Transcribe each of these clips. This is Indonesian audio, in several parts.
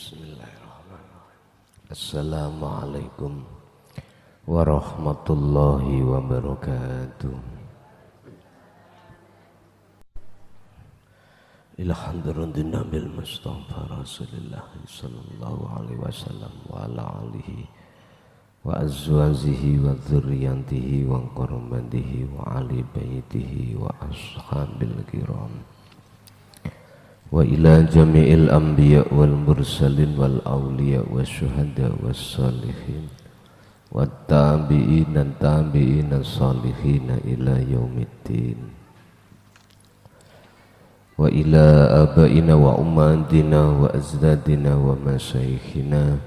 Bismillahirrahmanirrahim. Assalamualaikum warahmatullahi wabarakatuh. Ila hadratin Nabil Mustafa Rasulullah sallallahu alaihi wasallam wa ala alihi wa azwajihi wa dzurriyyatihi wa qurrabatihi wa ali baitihi wa ashabil kiram. Wa ila jami'il anbiya wal mursalin wal awliya was syuhada was salihin wat tabi'in dan tabi'in salihin ila yaumiddin. Wa ila abaina wa ummatina wa azdadina wa masyayikhina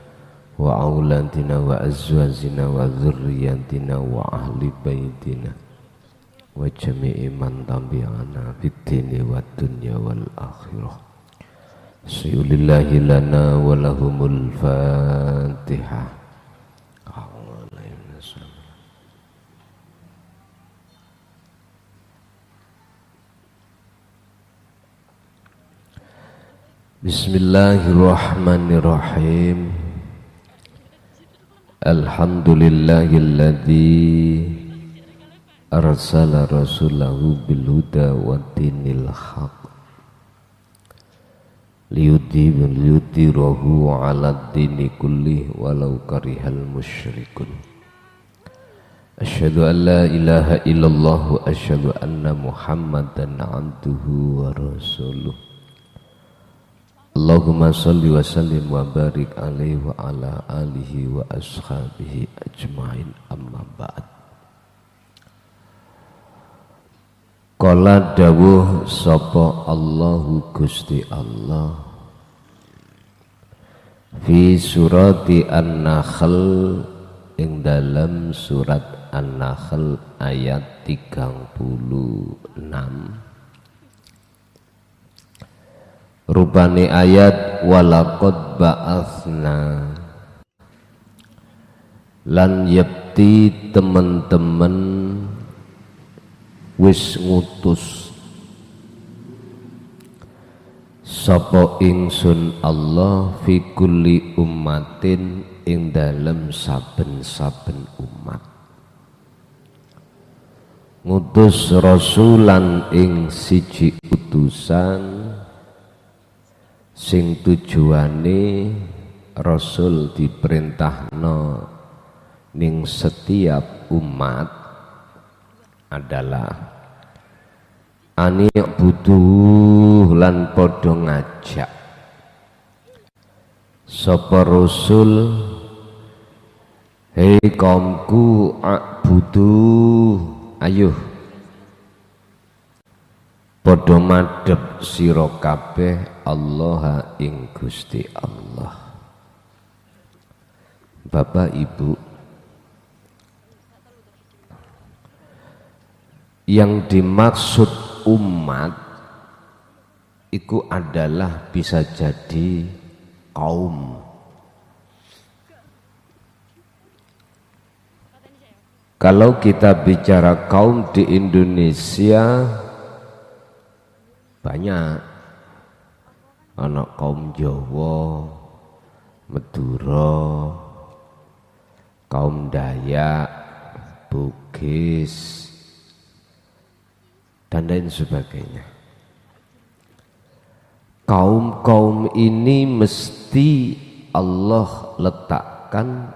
wa auladina wa azwajina wa dzurriyyatina wa ahli baitina wa jami'i man tabi'ana fid dini wad dunya wal akhirah. Sayyulillahi lana wa lahumul Fatihah. Bismillahirrahmanirrahim. Alhamdulillahilladzi arsala rasulahu bil huda wa dinil haq liyudhirahu ala dini kulli walau karihal musyrikun. Asyhadu an la ilaha illallah wa asyhadu anna muhammadan abduhu wa rasuluh. Allahumma salli wa sallim wa barik alaihi wa ala alihi wa ashabihi ajmain, amma ba'd. Qala dawuh sapa Allahu Gusti Allah fi surati An-Nahl ing dalam surat An-Nahl ayat 36. Rupane ayat walaqad ba'atsna lan yepti temen-temen wis ngutus sapa ingsun Allah fi kulli ummatin ing dalem saben-saben umat, ngutus rasulan ing siji utusan sing tujuane rasul diperintahno ning setiap umat adalah ani butuh lan padha ngajak sapa rasul, hei kaumku butuh, ayuh padha madhep sira kabeh Allah ing Gusti Allah. Bapak Ibu, yang dimaksud umat itu adalah bisa jadi kaum. Kalau kita bicara kaum di Indonesia banyak, anak kaum Jawa, Madura, kaum Dayak, Bugis, dan lain sebagainya. Kaum-kaum ini mesti Allah letakkan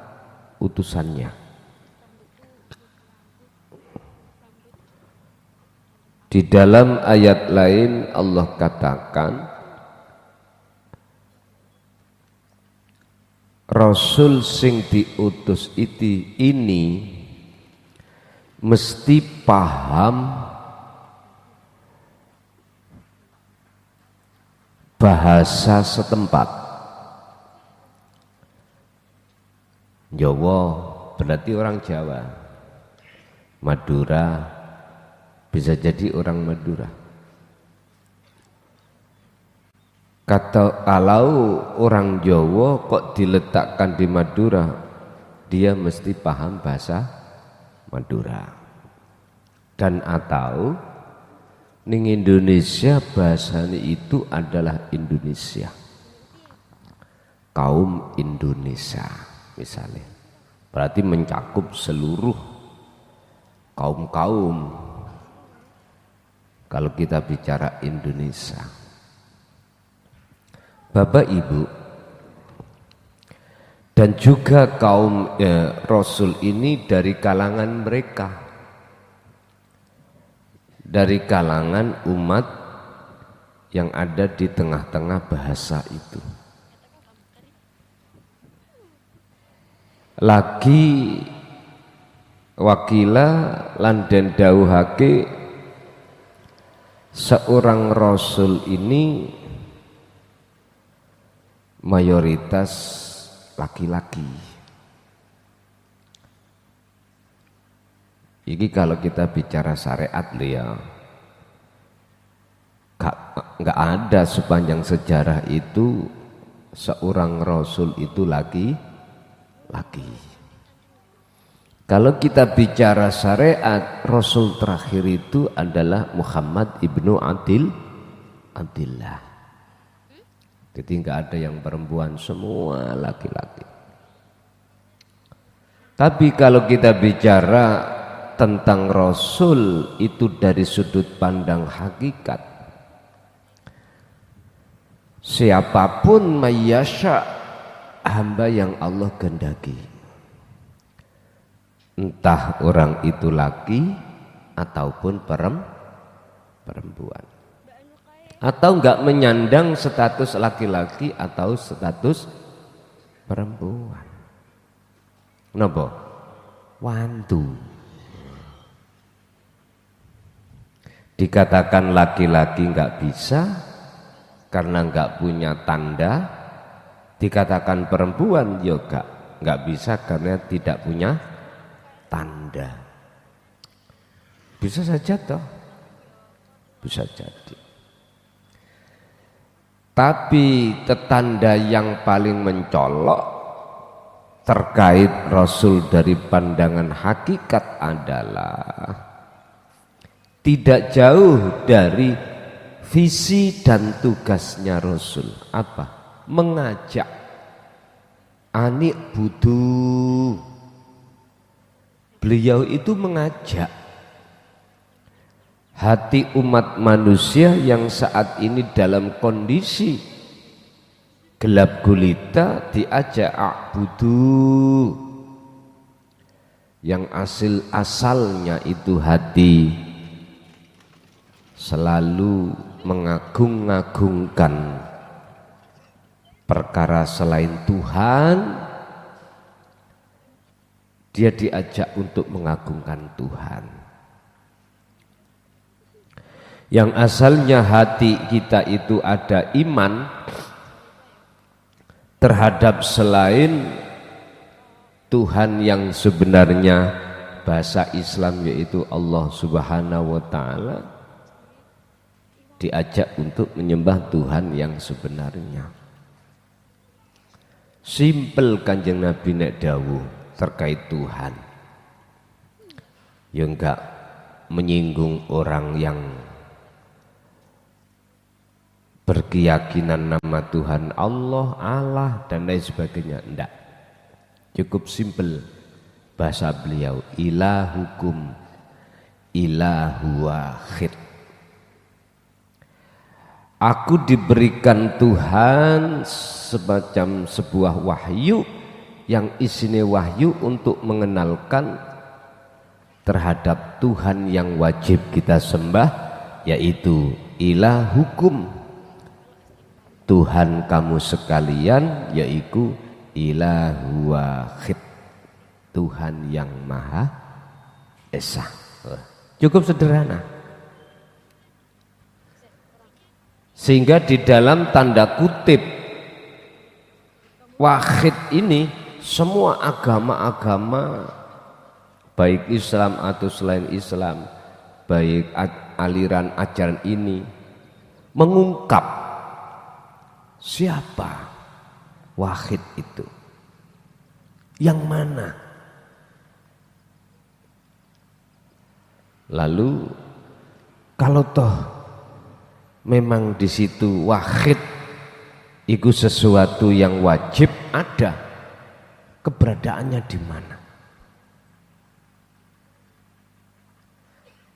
utusannya. Di dalam ayat lain Allah katakan Rasul sing diutus ini mesti paham bahasa setempat. Jawa berarti orang Jawa, Madura bisa jadi orang Madura. Kalau orang Jawa kok diletakkan di Madura, dia mesti paham bahasa Madura. Dan atau ning Indonesia bahasanya itu adalah Indonesia. kaum Indonesia misalnya. Berarti mencakup seluruh kaum-kaum kalau kita bicara Indonesia. Bapak Ibu, dan juga kaum Rasul ini dari kalangan mereka, dari kalangan umat yang ada di tengah-tengah bahasa itu. Lagi wakila lan den dawuhake seorang rasul ini mayoritas laki-laki. Ini kalau kita bicara syariat ya, nggak ada sepanjang sejarah itu seorang rasul itu laki-laki. Kalau kita bicara syariat, rasul terakhir itu adalah Muhammad ibnu Abdillah. Jadi nggak ada yang perempuan, semua laki-laki. Tapi kalau kita bicara tentang rasul itu dari sudut pandang hakikat, siapapun mayyasha, hamba yang Allah kehendaki, entah orang itu laki ataupun perempuan, atau enggak menyandang status laki-laki atau status perempuan. Napa? Wantu. Dikatakan laki-laki enggak bisa karena enggak punya tanda, dikatakan perempuan juga enggak bisa karena tidak punya tanda. Bisa saja toh, bisa jadi. Tapi tanda yang paling mencolok terkait Rasul dari pandangan hakikat adalah tidak jauh dari visi dan tugasnya Rasul. Apa? Mengajak anik budu. Beliau itu mengajak hati umat manusia yang saat ini dalam kondisi gelap gulita, diajak a'budu, yang asalnya itu hati selalu mengagung-agungkan perkara selain Tuhan, dia diajak untuk mengagungkan Tuhan. Yang asalnya hati kita itu ada iman terhadap selain Tuhan yang sebenarnya bahasa Islam yaitu Allah Subhanahu wa ta'ala, diajak untuk menyembah Tuhan yang sebenarnya. Simpel Kanjeng Nabi nek dawuh terkait Tuhan, ya enggak menyinggung orang yang berkeyakinan nama Tuhan Allah dan lain sebagainya, enggak. Cukup simpel bahasa beliau, ilahukum ilahu wahid. Aku diberikan Tuhan semacam sebuah wahyu yang isinya wahyu untuk mengenalkan terhadap Tuhan yang wajib kita sembah, yaitu ilahukum, Tuhan kamu sekalian, yaitu ilahu wahid, Tuhan yang Maha Esa. Cukup sederhana. Sehingga di dalam tanda kutip wahid ini, semua agama-agama baik Islam atau selain Islam, baik aliran ajaran ini mengungkap siapa wahid itu, yang mana. Lalu kalau toh memang di situ wahid Iku sesuatu yang wajib ada, keberadaannya di mana?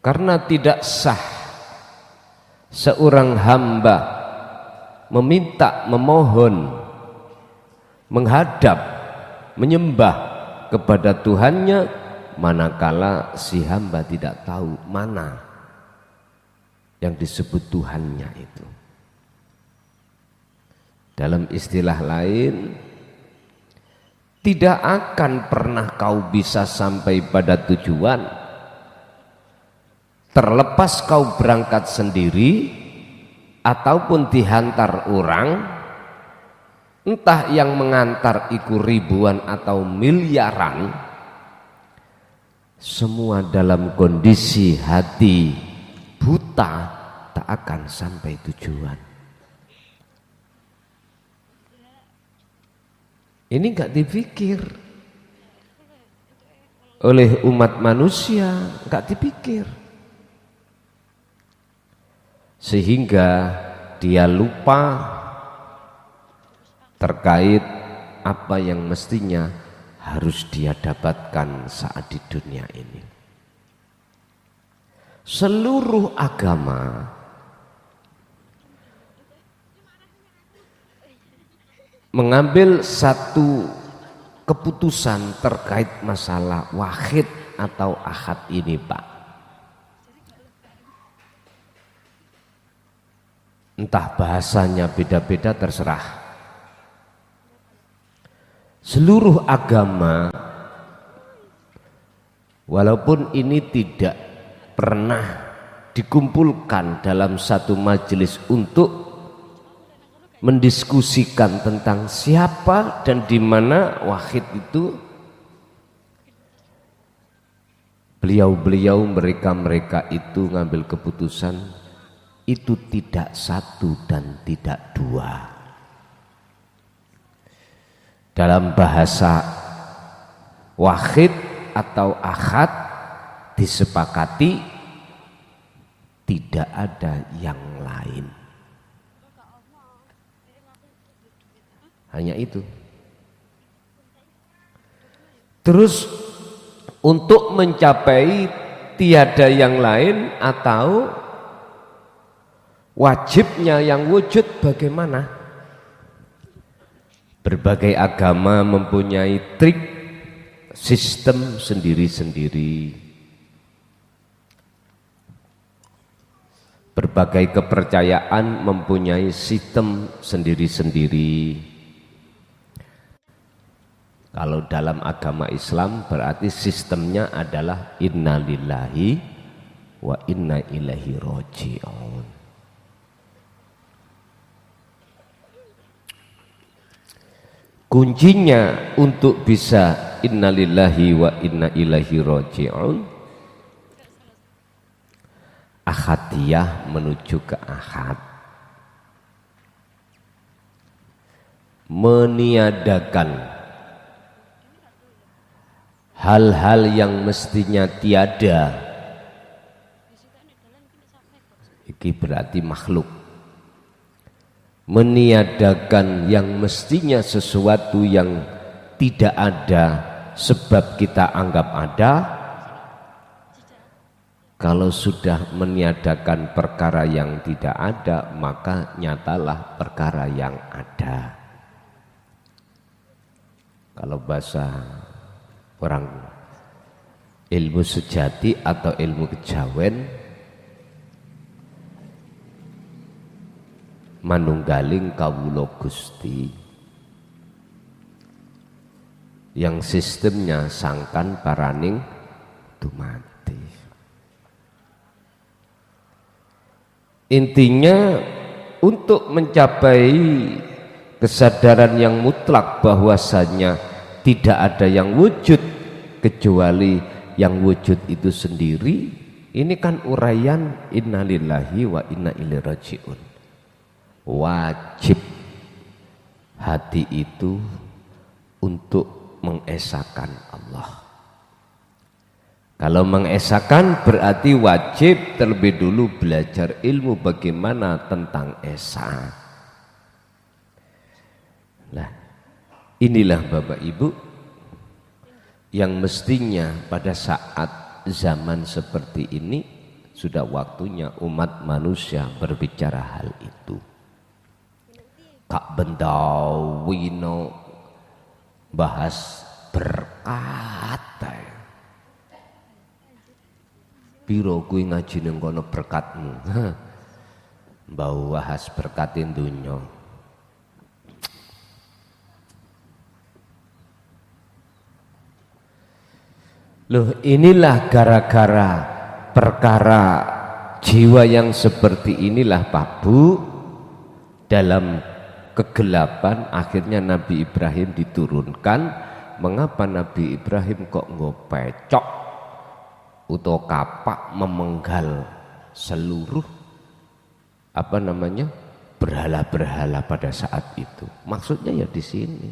Karena tidak sah seorang hamba meminta, memohon, menghadap, menyembah kepada Tuhannya manakala si hamba tidak tahu mana yang disebut Tuhannya itu. Dalam istilah lain, tidak akan pernah kau bisa sampai pada tujuan terlepas kau berangkat sendiri ataupun dihantar orang, entah yang mengantar iku ribuan atau miliaran, semua dalam kondisi hati buta tak akan sampai tujuan. Ini enggak dipikir oleh umat manusia, enggak dipikir. Sehingga dia lupa terkait apa yang mestinya harus dia dapatkan saat di dunia ini. Seluruh agama mengambil satu keputusan terkait masalah wahid atau ahad ini, Pak. Entah bahasanya beda-beda terserah. Seluruh agama, walaupun ini tidak pernah dikumpulkan dalam satu majelis untuk mendiskusikan tentang siapa dan di mana wahid itu, beliau-beliau mereka itu ngambil keputusan itu tidak satu dan tidak dua. Dalam bahasa wahid atau ahad disepakati tidak ada yang lain. Hanya itu. Terus untuk mencapai tiada yang lain atau wajibnya yang wujud bagaimana? Berbagai agama mempunyai trik, sistem sendiri-sendiri. Berbagai kepercayaan mempunyai sistem sendiri-sendiri. Kalau dalam agama Islam berarti sistemnya adalah inna lillahi wa inna ilaihi raji'un. Kuncinya untuk bisa innalillahi wa inna ilaihi raji'un, ahadiyah menuju ke ahad, meniadakan hal-hal yang mestinya tiada. Ini berarti makhluk. Meniadakan yang mestinya sesuatu yang tidak ada sebab kita anggap ada. Kalau sudah meniadakan perkara yang tidak ada, maka nyatalah perkara yang ada. Kalau bahasa orang ilmu sejati atau ilmu kejawen, manunggaling kawula Gusti, yang sistemnya sangkan paraning dumati. Intinya untuk mencapai kesadaran yang mutlak bahwasanya tidak ada yang wujud kecuali yang wujud itu sendiri, ini kan uraian innalillahi wa inna ilaihi raji'un. Wajib hati itu untuk mengesahkan Allah. Kalau mengesahkan berarti wajib terlebih dulu belajar ilmu bagaimana tentang esa. Lah, inilah Bapak Ibu yang mestinya pada saat zaman seperti ini sudah waktunya umat manusia berbicara hal itu. Kak Bendawino bahas berkata ya. Piro kuwi ngaji ning kono berkatmu. Mbau bahas berkatin dunya. Loh, inilah gara-gara perkara jiwa yang seperti inilah Pak Bu, dalam kegelapan akhirnya Nabi Ibrahim diturunkan. Mengapa Nabi Ibrahim kok ngopecok atau kapak memenggal seluruh berhala-berhala pada saat itu? Maksudnya ya di sini.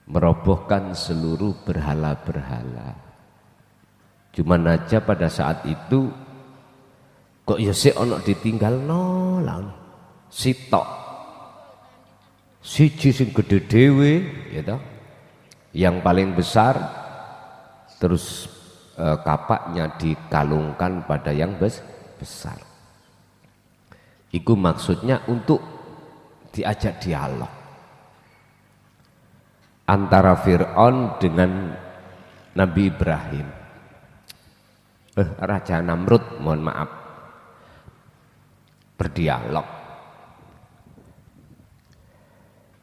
Merobohkan seluruh berhala-berhala. Cuman aja pada saat itu kok ya sik ana ditinggal lah. Sitok. Siji sing gede dhewe ya toh. Yang paling besar terus kapaknya dikalungkan pada yang besar. Itu maksudnya untuk diajak dialog antara Fir'aun dengan Nabi Ibrahim, Raja Namrud, mohon maaf, berdialog.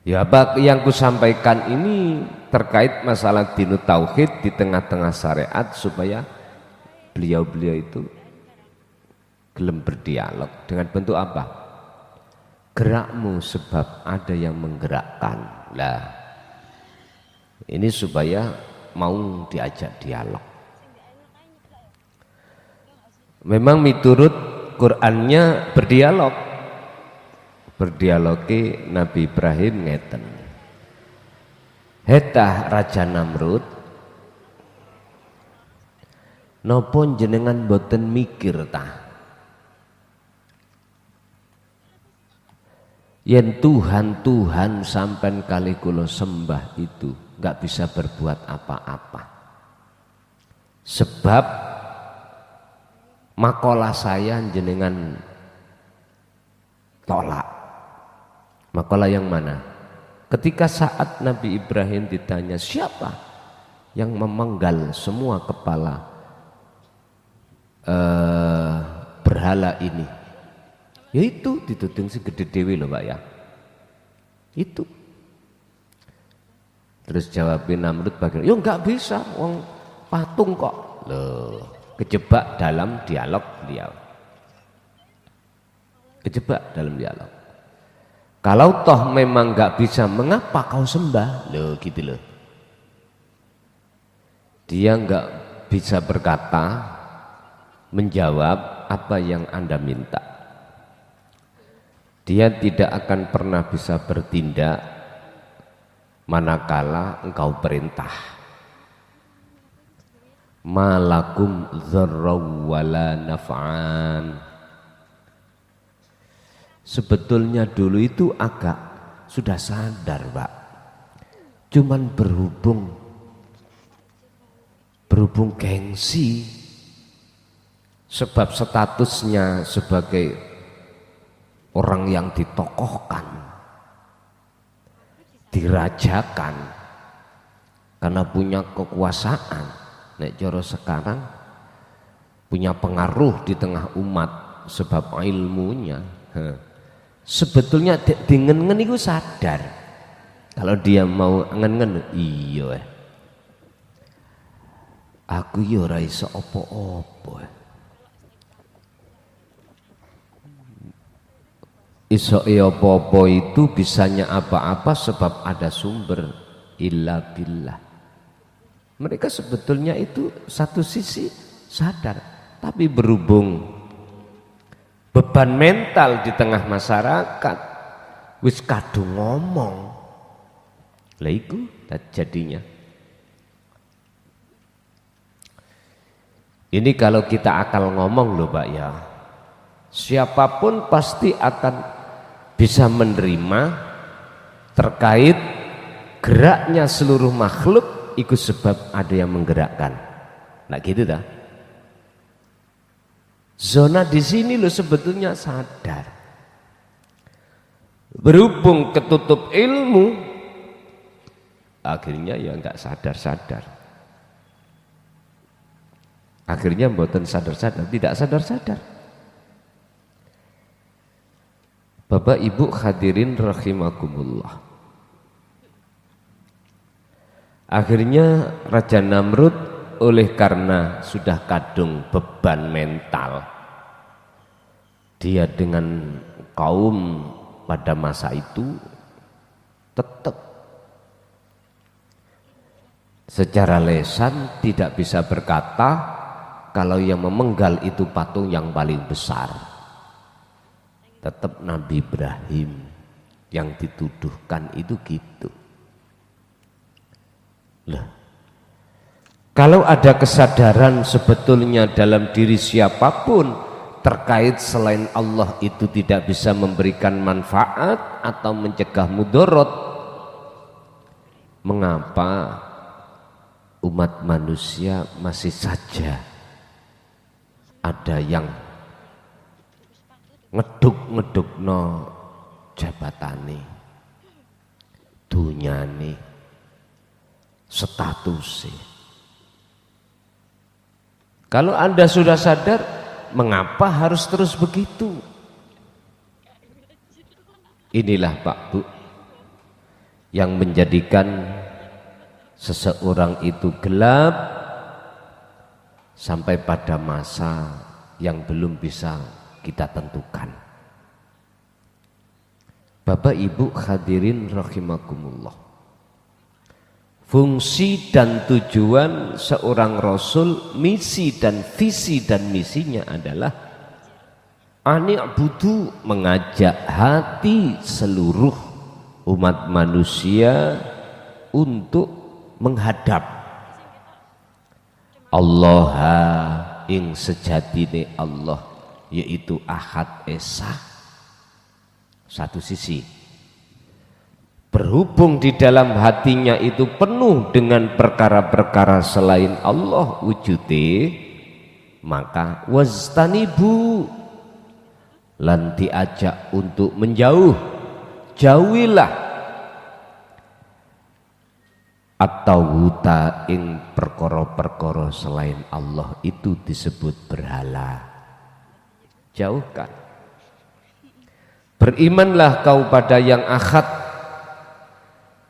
Ya, apa yang kusampaikan ini terkait masalah dinut tauhid di tengah-tengah syariat supaya beliau-beliau itu gelem berdialog dengan bentuk apa? Gerakmu sebab ada yang menggerakkan. Lah, ini supaya mau diajak dialog. Memang miturut Qur'annya berdialog. Berdialogi Nabi Ibrahim ngeten. Hetah Raja Namrud, napa jenengan boten mikir tah? Yen Tuhan sampean kali kula sembah itu nggak bisa berbuat apa-apa. Sebab makalah saya jenengan tolak. Makalah yang mana? Ketika saat Nabi Ibrahim ditanya siapa yang memenggal semua kepala berhala ini, yaitu ditutung segede dewi loh Pak ya, itu. Terus jawabin Namrud bagian, yo nggak bisa, wong patung kok. Loh, kejebak dalam dialog beliau. Kejebak dalam dialog. Kalau toh memang nggak bisa, mengapa kau sembah? Loh gitu loh. Dia nggak bisa berkata, menjawab apa yang Anda minta. Dia tidak akan pernah bisa bertindak manakala engkau perintah. Malakum dzarraw wala naf'an. Sebetulnya dulu itu agak sudah sadar Pak, cuman berhubung gengsi, sebab statusnya sebagai orang yang ditokohkan, dirajakan, karena punya kekuasaan. Nek joro sekarang punya pengaruh di tengah umat sebab ilmunya. Sebetulnya dengan itu sadar kalau dia mau ngen iya aku ya ora iso apa-apa. Iso apa-apa itu bisanya apa-apa sebab ada sumber illa billah. Mereka sebetulnya itu satu sisi sadar, tapi berhubung beban mental di tengah masyarakat wis kadung ngomong, lah iku jadinya. Ini kalau kita akal ngomong loh Pak ya, Siapapun pasti akan bisa menerima terkait geraknya seluruh makhluk, ikut sebab ada yang menggerakkan. Nah gitu dah. Zona di sini lo sebetulnya sadar. Berhubung ketutup ilmu, akhirnya ya nggak sadar-sadar. Akhirnya mboten sadar-sadar, tidak sadar-sadar. Bapak Ibu hadirin rahimakumullah. Akhirnya Raja Namrud oleh karena sudah kadung beban mental, dia dengan kaum pada masa itu tetap secara lesan tidak bisa berkata kalau yang memenggal itu patung yang paling besar. Tetap Nabi Ibrahim yang dituduhkan itu gitu. Lah, kalau ada kesadaran sebetulnya dalam diri siapapun terkait selain Allah itu tidak bisa memberikan manfaat atau mencegah mudarat, mengapa umat manusia masih saja ada yang ngeduk-ngedukno jabatane, dunyane, statusnya. Kalau Anda sudah sadar, mengapa harus terus begitu? Inilah Pak Bu yang menjadikan seseorang itu gelap sampai pada masa yang belum bisa kita tentukan. Bapak Ibu hadirin rahimakumullah. Fungsi dan tujuan seorang Rasul, misi dan visi dan misinya adalah ani'budu, mengajak hati seluruh umat manusia untuk menghadap Allah ing sejatine Allah, yaitu Ahad Esa. Satu sisi berhubung di dalam hatinya itu penuh dengan perkara-perkara selain Allah wujude, maka wastanibu, lan diajak untuk menjauh, jauhilah atau huta ing perkara-perkara selain Allah itu disebut berhala. Jauhkan. Berimanlah kau pada yang ahad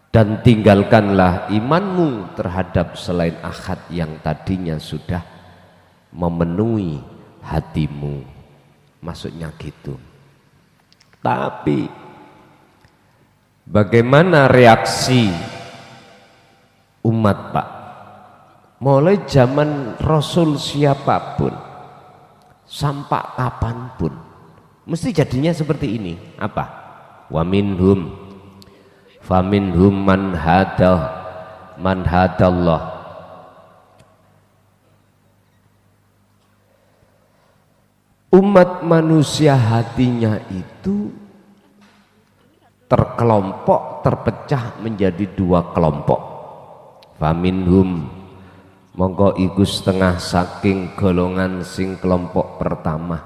dan tinggalkanlah imanmu terhadap selain ahad yang tadinya sudah memenuhi hatimu. Maksudnya gitu. Tapi bagaimana reaksi umat Pak? Mulai zaman Rasul siapapun sampai kapanpun mesti jadinya seperti ini. Apa? Wa minhum faminhum man hadallah. Umat manusia hatinya itu terkelompok, terpecah menjadi dua kelompok. Faminhum, mongko iku setengah saking golongan sing kelompok pertama.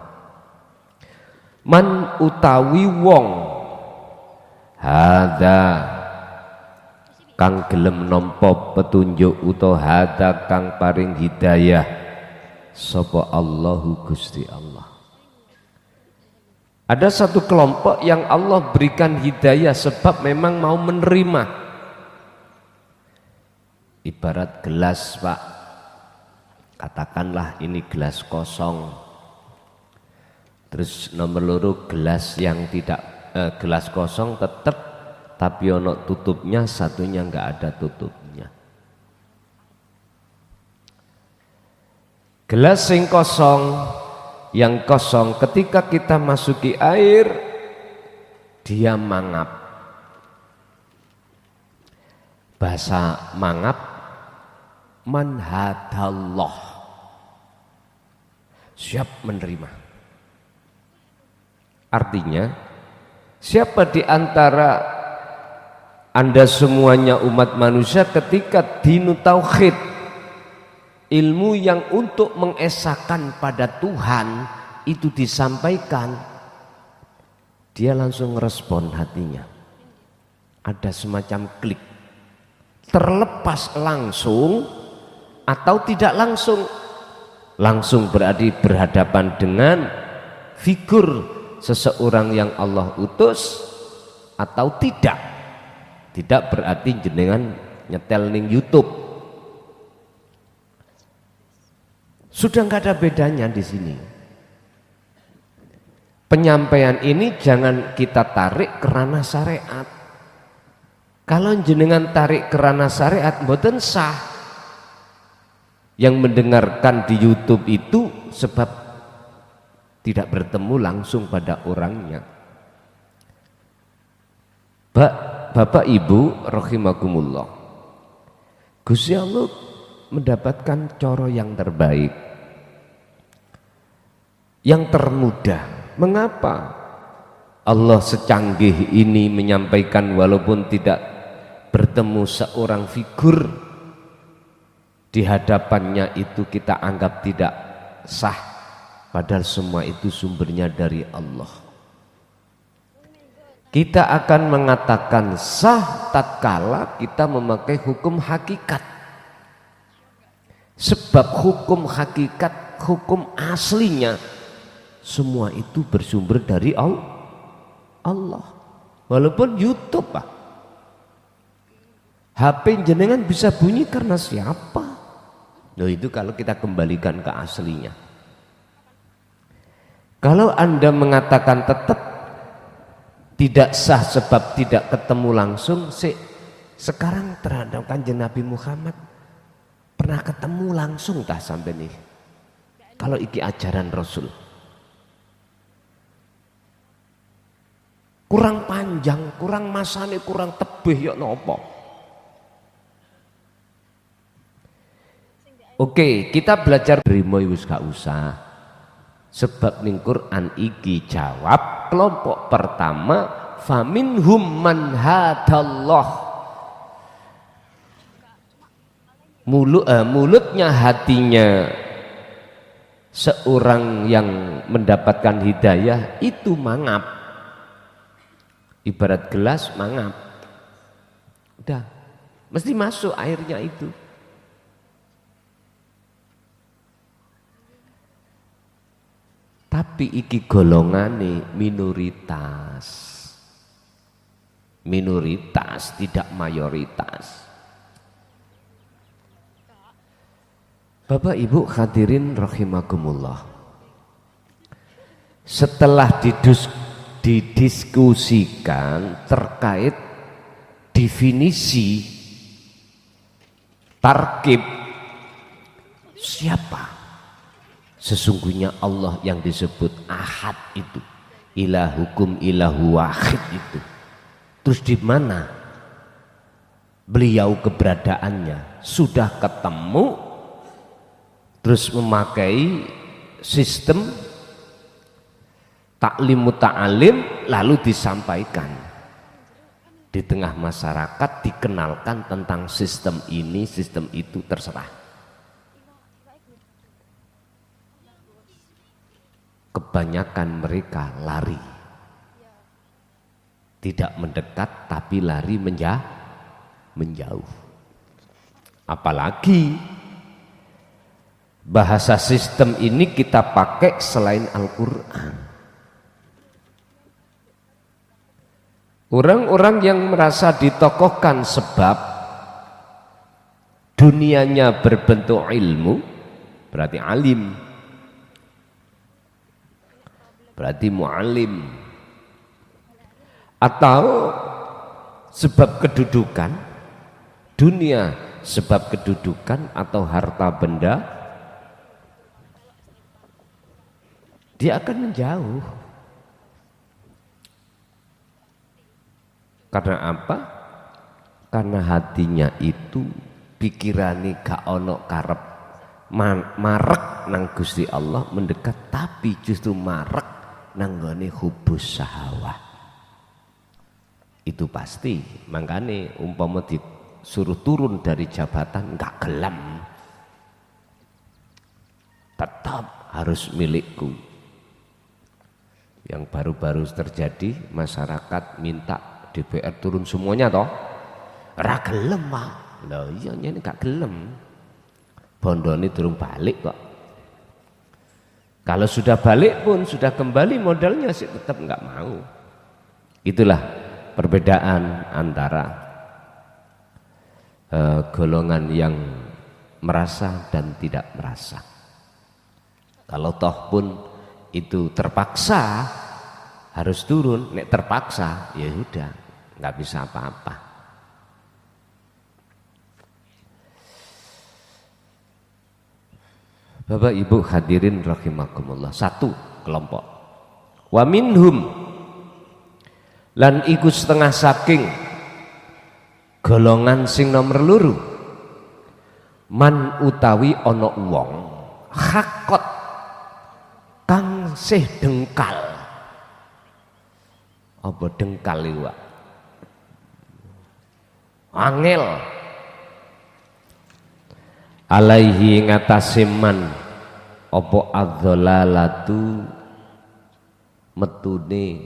Man utawi wong hada kang gelem nampa petunjuk utawa hada kang paring hidayah sapa Allahu Gusti Allah. Ada satu kelompok yang Allah berikan hidayah sebab memang mau menerima. Ibarat gelas Pak, katakanlah ini gelas kosong, terus nomor loro gelas yang tidak gelas kosong tetap, tapi ono tutupnya, satunya enggak ada tutupnya. Gelas sing kosong, yang kosong ketika kita masuki air dia mangap. Bahasa mangap manhadallah, siap menerima. Artinya, siapa di antara Anda semuanya umat manusia ketika dinu tauhid, ilmu yang untuk mengesahkan pada Tuhan itu disampaikan, dia langsung respon hatinya. Ada semacam klik, terlepas langsung atau tidak langsung. Langsung berarti berhadapan dengan figur seseorang yang Allah utus, atau tidak. Tidak berarti jenengan nyetel ning YouTube. Sudah nggak ada bedanya di sini. Penyampaian ini jangan kita tarik ke ranah syariat. Kalau jenengan tarik ke ranah syariat, mboten sah. Yang mendengarkan di YouTube itu sebab tidak bertemu langsung pada orangnya. Bapak Ibu rahimakumullah, Gusti Allah mendapatkan coro yang terbaik, yang termudah. Mengapa Allah secanggih ini menyampaikan walaupun tidak bertemu seorang figur di hadapannya itu kita anggap tidak sah, padahal semua itu sumbernya dari Allah. Kita akan mengatakan sah tatkala kita memakai hukum hakikat, sebab hukum hakikat, hukum aslinya semua itu bersumber dari Allah. Walaupun YouTube Pak, HP jenengan bisa bunyi karena siapa? Loh, itu kalau kita kembalikan ke aslinya. Kalau Anda mengatakan tetap tidak sah sebab tidak ketemu langsung, sekarang terhadap Kanjeng Nabi Muhammad pernah ketemu langsung tah sampai nih? Kalau iki ajaran Rasul kurang panjang, kurang masane, kurang tebih ya nopo. Oke, kita belajar rimo wis gak usah. Sebab ning Quran iki jawab kelompok pertama, faminhum man hadallah. Mulutnya, hatinya seorang yang mendapatkan hidayah itu mangap. Ibarat gelas mangap, udah mesti masuk airnya itu. Tapi iki golongane minoritas, tidak mayoritas. Bapak Ibu hadirin rahimakumullah, setelah didiskusikan terkait definisi tarkib, siapa sesungguhnya Allah yang disebut ahad itu, ilahukum ilahu wahid itu, terus di mana beliau keberadaannya? Sudah ketemu, terus memakai sistem taklim muta'alim, lalu disampaikan di tengah masyarakat, dikenalkan tentang sistem ini, sistem itu, terserah. Kebanyakan mereka lari, tidak mendekat tapi lari menjauh. Apalagi bahasa sistem ini kita pakai selain Al-Quran. Orang-orang yang merasa ditokohkan sebab dunianya berbentuk ilmu, berarti alim, berarti mu'alim, atau sebab kedudukan, dunia sebab kedudukan atau harta benda, dia akan menjauh. Karena apa? Karena hatinya itu pikirane gak ono karep marek nang Gusti Allah mendekat, tapi justru marek nanggone hubus syahwah. Itu pasti. Makanya umpama disuruh turun dari jabatan enggak gelem. Tetap harus milikku. Yang baru-baru terjadi, masyarakat minta DPR turun semuanya toh. Ora gelem, Pak. Lah iya nyene gak gelem. Bondone durung balik kok. Kalau sudah balik pun, sudah kembali modalnya sih tetap nggak mau. Itulah perbedaan antara golongan yang merasa dan tidak merasa. Kalau toh pun itu terpaksa harus turun, nek terpaksa ya udah nggak bisa apa-apa. Bapak Ibu hadirin rahimakumullah. Satu kelompok. Wa minhum lan iku setengah saking golongan sing nomor loro. Man utawi ana wong hakot kang sih dengkal. Apa dengkal iku? Angel alaihi ngatasi man apa adzalalatu metune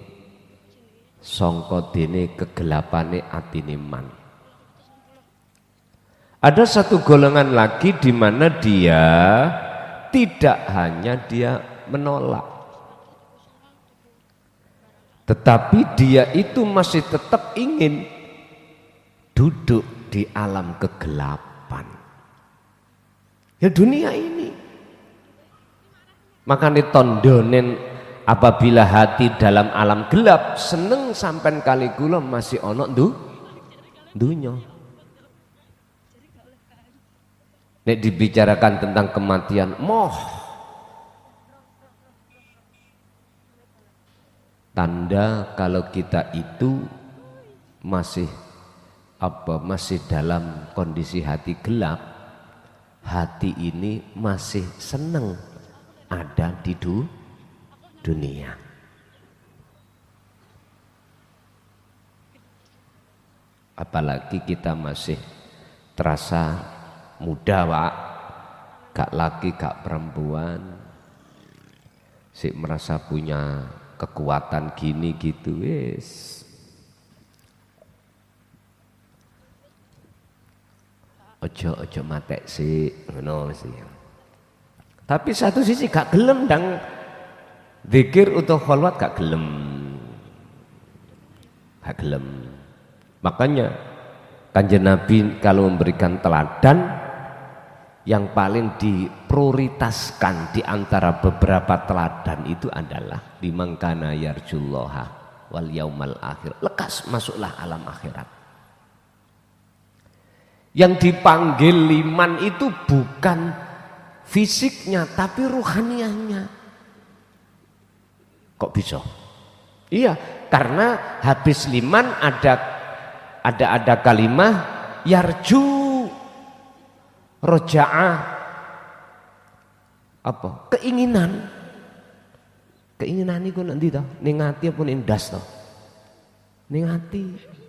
sangka dene kegelapane atine man. Ada satu golongan lagi di mana dia tidak hanya dia menolak, tetapi dia itu masih tetap ingin duduk di alam kegelapan. Ya dunia ini. Makanya tondonen apabila hati dalam alam gelap seneng sampai kali kula masih ono dunya. Nek dibicarakan tentang kematian moh. Tanda kalau kita itu masih masih dalam kondisi hati gelap. Hati ini masih seneng ada di dunia. Apalagi kita masih terasa muda, Pak. Gak laki, gak perempuan. Sik merasa punya kekuatan gini gitu, wis. Ojo matek sih, ngono sih. Tapi satu sisi gak gelem dang zikir atau kholwat gak gelem. Gak gelem. Makanya Kanjeng Nabi kalau memberikan teladan yang paling diprioritaskan di antara beberapa teladan itu adalah liman kana yarjullaha wal yaumal akhir. Lekas masuklah alam akhirat. Yang dipanggil liman itu bukan fisiknya tapi ruhaniahnya. Kok bisa? Iya, karena habis liman ada kalimah yarju roja'ah apa? Keinginan. Keinginan itu nanti toh ning ati apa ning ndas toh? Ning ati.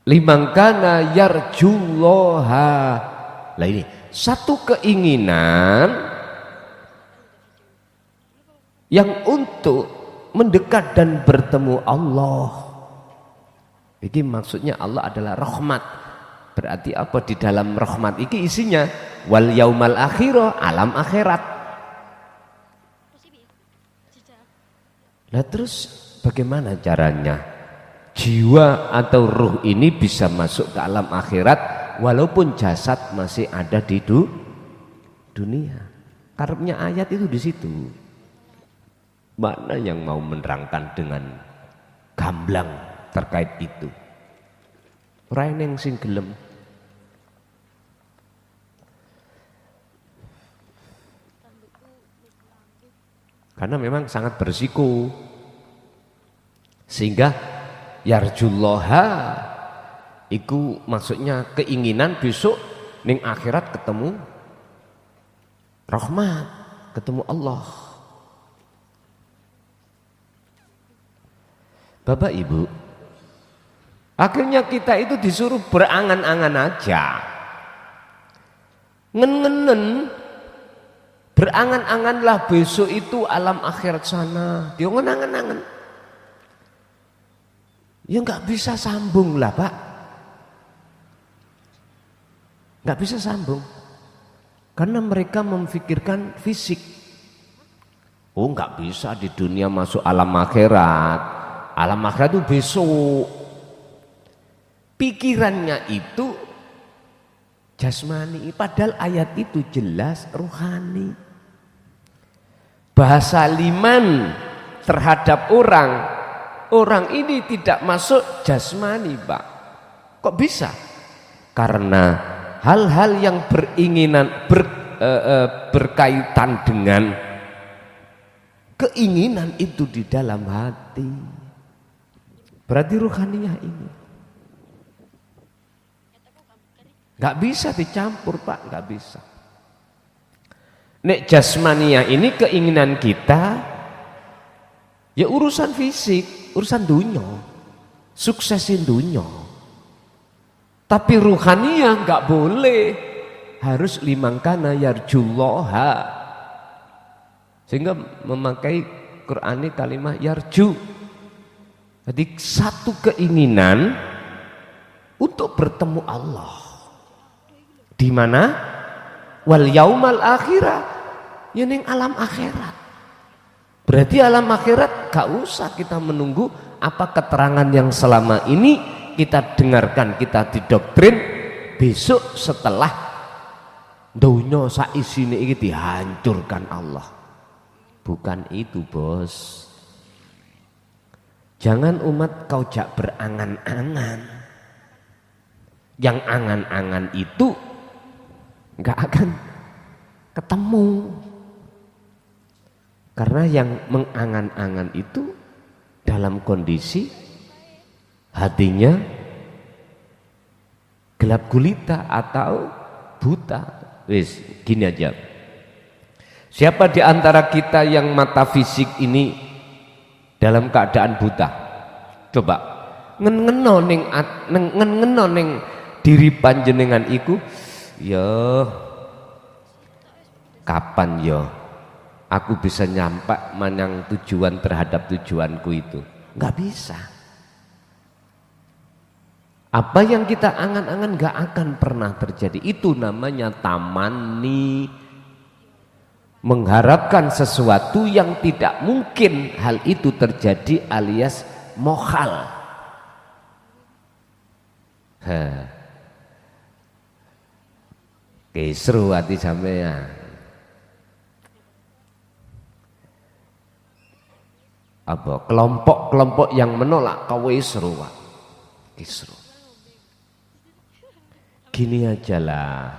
Limangkana yarjullaha. Lah ini satu keinginan yang untuk mendekat dan bertemu Allah. Ini maksudnya Allah adalah rahmat. Berarti apa di dalam rahmat ini isinya wal yaumal akhirah, alam akhirat. Nah terus bagaimana caranya? Jiwa atau ruh ini bisa masuk ke alam akhirat walaupun jasad masih ada di dunia. Karepnya ayat itu di situ. Mana yang mau menerangkan dengan gamblang terkait itu? Ora eneng sing gelem. Karena memang sangat berisiko. Sehingga yarjullaha iku maksudnya keinginan besok ning akhirat ketemu rahmat, ketemu Allah. Bapak Ibu, akhirnya kita itu disuruh berangan-angan aja, ngen-ngenen, berangan-anganlah besok itu alam akhirat sana. Dia ngenangan-angan, ya nggak bisa sambung lah Pak, nggak bisa sambung, karena mereka memfikirkan fisik. Oh nggak bisa di dunia masuk alam akhirat. Alam akhirat itu besok. Pikirannya itu jasmani, padahal ayat itu jelas rohani. Bahasa liman terhadap orang ini tidak masuk jasmani Pak. Kok bisa? Karena hal-hal yang berkaitan dengan keinginan itu di dalam hati. Berarti ruhaniyah ini nggak bisa dicampur Pak, nggak bisa. Nek jasmania ini keinginan kita, ya urusan fisik, urusan dunia, suksesin dunia. Tapi ruhaniyah nggak boleh, harus limangkana yarjullaha, sehingga memakai Qur'ani kalimat yarju. Jadi satu keinginan untuk bertemu Allah. Di mana? Wal yaumal akhirah, ya ning alam akhirat. Berarti alam akhirat gak usah kita menunggu apa keterangan yang selama ini kita dengarkan, kita didoktrin. Besok setelah dunia saisine ini dihancurkan Allah. Bukan itu bos. Jangan umat kau jak berangan-angan. Yang angan-angan itu nggak akan ketemu. Karena yang mengangan-angan itu dalam kondisi hatinya gelap gulita atau buta. Wis, gini aja. Siapa di antara kita yang mata fisik ini dalam keadaan buta? Coba ngeno ning diri panjenengan iku, ya kapan ya aku bisa nyampe manang tujuan terhadap tujuanku itu? Nggak bisa. Apa yang kita angan-angan nggak akan pernah terjadi. Itu namanya tamani, mengharapkan sesuatu yang tidak mungkin hal itu terjadi, alias mohal. Kisru hati sampean. Apa kelompok-kelompok yang menolak kisru, Pak. Kisru. Gini aja lah.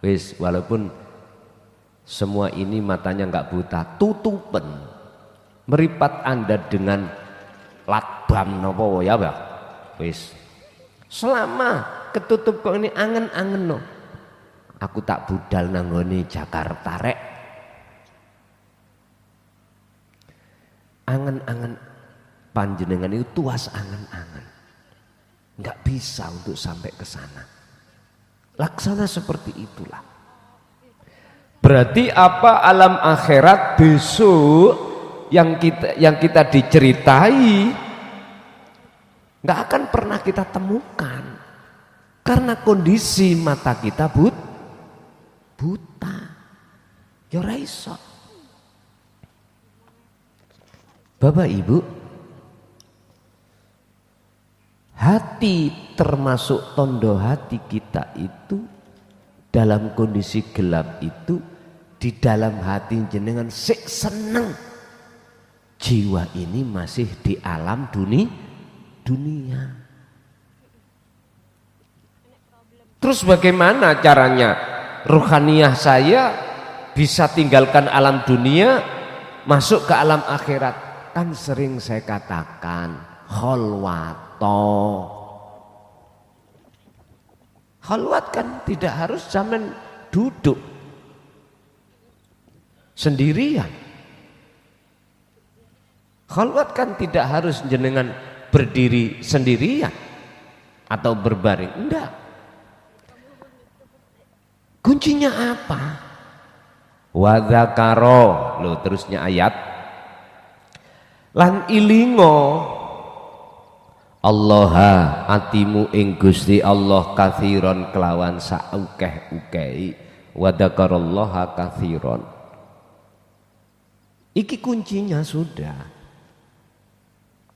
Wis, walaupun semua ini matanya nggak buta, tutupan. Meripat Anda dengan lakbam nopo ya, Pak. Wis. Selama ketutup kok ini angen-angen no. Aku tak budal nanggone Jakarta rek. Angen-angen panjenengan itu tuas angen-angen. Nggak bisa untuk sampai ke sana. Laksana seperti itulah. Berarti apa alam akhirat besok yang kita diceritai nggak akan pernah kita temukan karena kondisi mata kita buta. Ya ora iso. Bapak Ibu, hati termasuk tondo hati kita itu dalam kondisi gelap itu, di dalam hati jenengan sik seneng jiwa ini masih di alam dunia. Terus bagaimana caranya ruhaniyah saya bisa tinggalkan alam dunia masuk ke alam akhirat? Kan sering saya katakan kholwato Khalwat kan tidak harus zaman duduk sendirian. Khalwat kan tidak harus jenengan berdiri sendirian atau berbaring, enggak. Kuncinya apa? Wa dzakaro, loh terusnya ayat. Lan ilingo Allaha atimu ing Gusti Allah kathiron kelawan saukeh-ukehi wa dzakarallaha kathiron. Iki kuncinya sudah.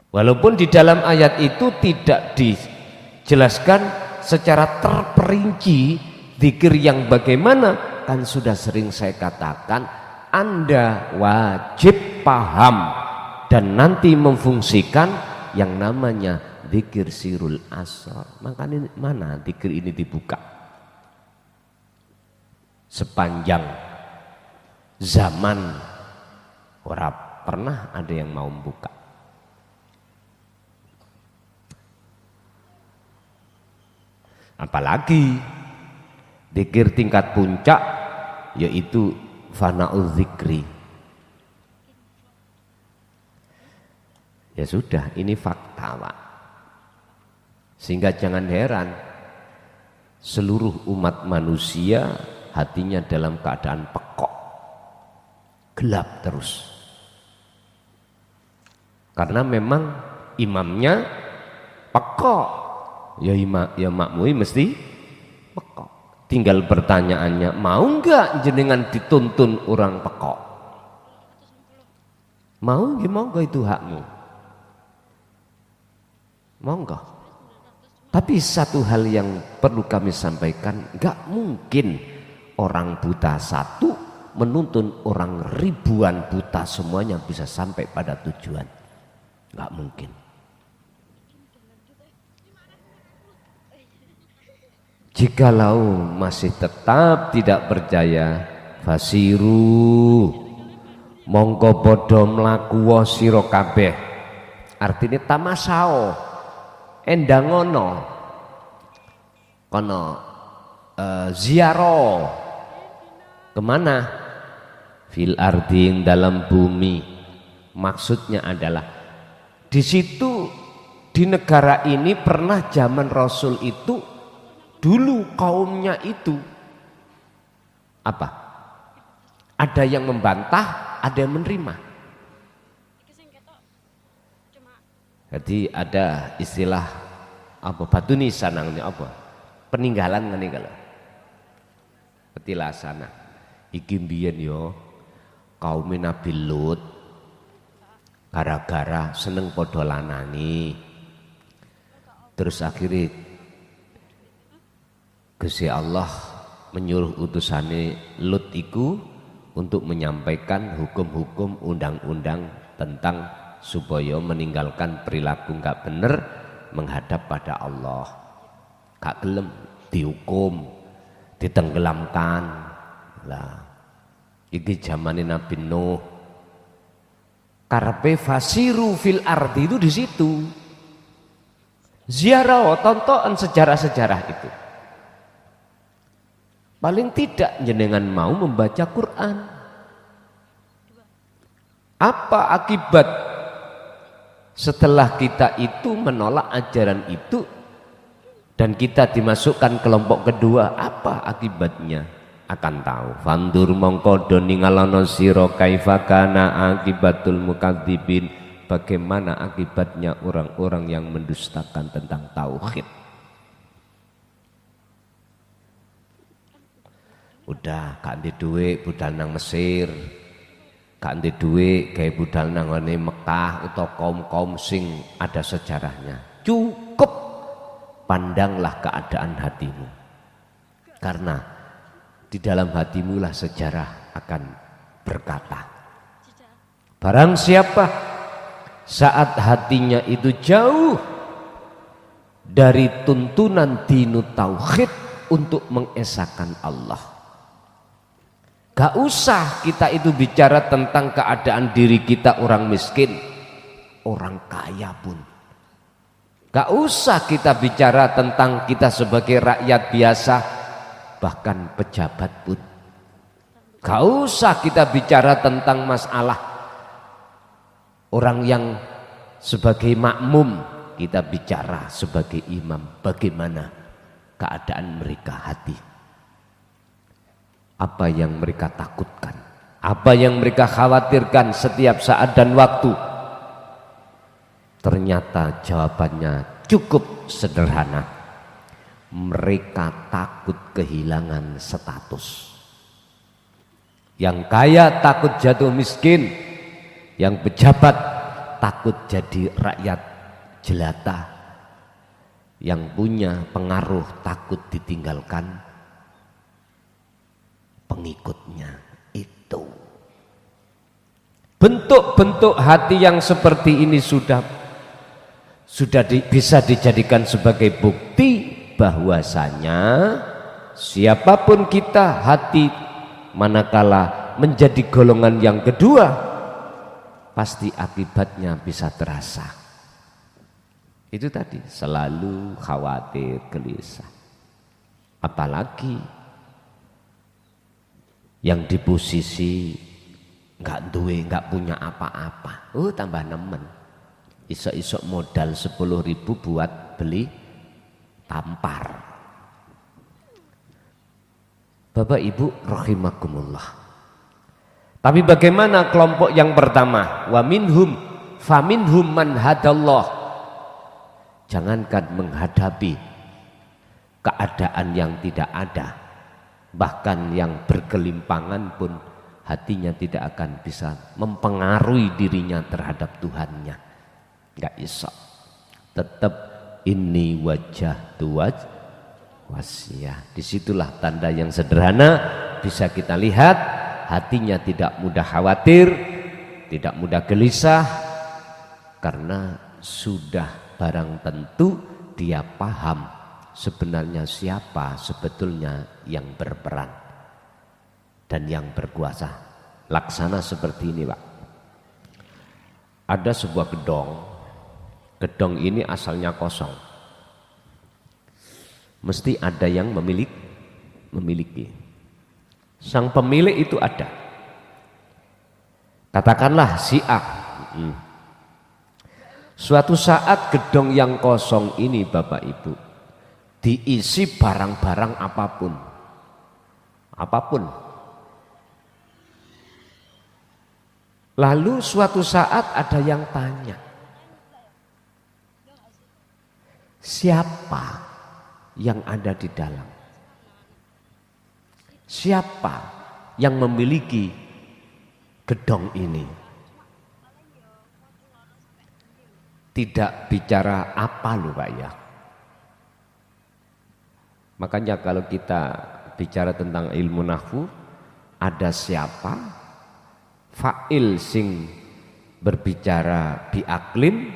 Walaupun di dalam ayat itu tidak dijelaskan secara terperinci zikir yang bagaimana, kan sudah sering saya katakan, Anda wajib paham dan nanti memfungsikan yang namanya zikir sirul asar. Makanya mana zikir ini dibuka? Sepanjang zaman orang pernah ada yang mau membuka. Apalagi zikir tingkat puncak yaitu fana'ul zikri. Ya sudah, ini fakta Pak. Sehingga jangan heran seluruh umat manusia hatinya dalam keadaan pekok, gelap terus. Karena memang imamnya pekok. Ya makmui mesti pekok. Tinggal pertanyaannya, mau enggak jenengan dituntun orang pekok? Mau enggak itu hakmu? Mau enggak? Tapi satu hal yang perlu kami sampaikan, enggak mungkin orang buta satu menuntun orang ribuan buta semuanya bisa sampai pada tujuan. Enggak mungkin. Jikalau masih tetap tidak percaya, fasiru mongko padha mlaku sira kabeh. Artine tamasao endangono kono ziarah kemana? Fil arding dalam bumi. Maksudnya adalah di situ, di negara ini pernah zaman Rasul itu dulu kaumnya itu apa? Ada yang membantah, ada yang menerima. Jadi ada istilah apa? Batu nisan namanya apa? Peninggalan ngene kalau. Petilasana. Iki mbiyen yo kaum Nabi Lut gara-gara seneng padha lanani. Terus akhirnya Gusti Allah menyuruh utusane Lut iku untuk menyampaikan hukum-hukum undang-undang tentang supaya meninggalkan perilaku enggak benar menghadap pada Allah. Gak gelem dihukum, ditenggelamkan. Lah iki zamane Nabi Nuh. Karepe fasiru fil ardi itu di situ. Ziarah, tontonan sejarah-sejarah itu. Paling tidak jenengan mau membaca Quran. Apa akibat setelah kita itu menolak ajaran itu dan kita dimasukkan kelompok kedua? Apa akibatnya? Akan tahu. Fandur mongko do ningalana sira kaifa kana akibatul mukadzibin. Bagaimana akibatnya orang-orang yang mendustakan tentang tauhid. Udah gak ndek dhuwit budal nang Mesir, gak ndek dhuwit gawe budal nang ngene Mekah utawa kaum-kaum sing ada sejarahnya. Cukup pandanglah keadaan hatimu. Karena di dalam hatimu lah sejarah akan berkata. Barang siapa saat hatinya itu jauh dari tuntunan dinu tauhid untuk mengesahkan Allah. Gak usah kita itu bicara tentang keadaan diri kita orang miskin, orang kaya pun. Gak usah kita bicara tentang kita sebagai rakyat biasa, bahkan pejabat pun. Gak usah kita bicara tentang masalah orang yang sebagai makmum, kita bicara sebagai imam. Bagaimana keadaan mereka hati? Apa yang mereka takutkan? Apa yang mereka khawatirkan setiap saat dan waktu? Ternyata jawabannya cukup sederhana. Mereka takut kehilangan status. Yang kaya takut jatuh miskin, yang pejabat takut jadi rakyat jelata, yang punya pengaruh takut ditinggalkan pengikutnya. Itu bentuk-bentuk hati yang seperti ini sudah bisa dijadikan sebagai bukti bahwasanya siapapun kita, hati manakala menjadi golongan yang kedua, pasti akibatnya bisa terasa. Itu tadi, selalu khawatir, gelisah. Apalagi yang di posisi nggak punya apa-apa, tambah nemen. Isok-isok modal 10.000 buat beli tampar. Bapak Ibu rahimakumullah. Tapi bagaimana kelompok yang pertama? Wa minhum faminhum man hadallah. Jangankan menghadapi keadaan yang tidak ada, bahkan yang berkelimpangan pun hatinya tidak akan bisa mempengaruhi dirinya terhadap Tuhannya. Nggak bisa, tetap ini wajah tuaj wasiyah. Disitulah tanda yang sederhana bisa kita lihat, hatinya tidak mudah khawatir, tidak mudah gelisah, karena sudah barang tentu dia paham sebenarnya siapa sebetulnya yang berperan dan yang berkuasa. Laksana seperti ini, Pak. Ada sebuah gedong ini asalnya kosong. Mesti ada yang memiliki. Sang pemilik itu ada. Katakanlah si A. Suatu saat gedong yang kosong ini, Bapak Ibu, diisi barang-barang apapun. Lalu suatu saat ada yang tanya, siapa yang ada di dalam? Siapa yang memiliki gedong ini? Tidak bicara apa loh Pak ya. Makanya kalau kita bicara tentang ilmu nahwu, ada siapa, fa'il sing berbicara biaklin,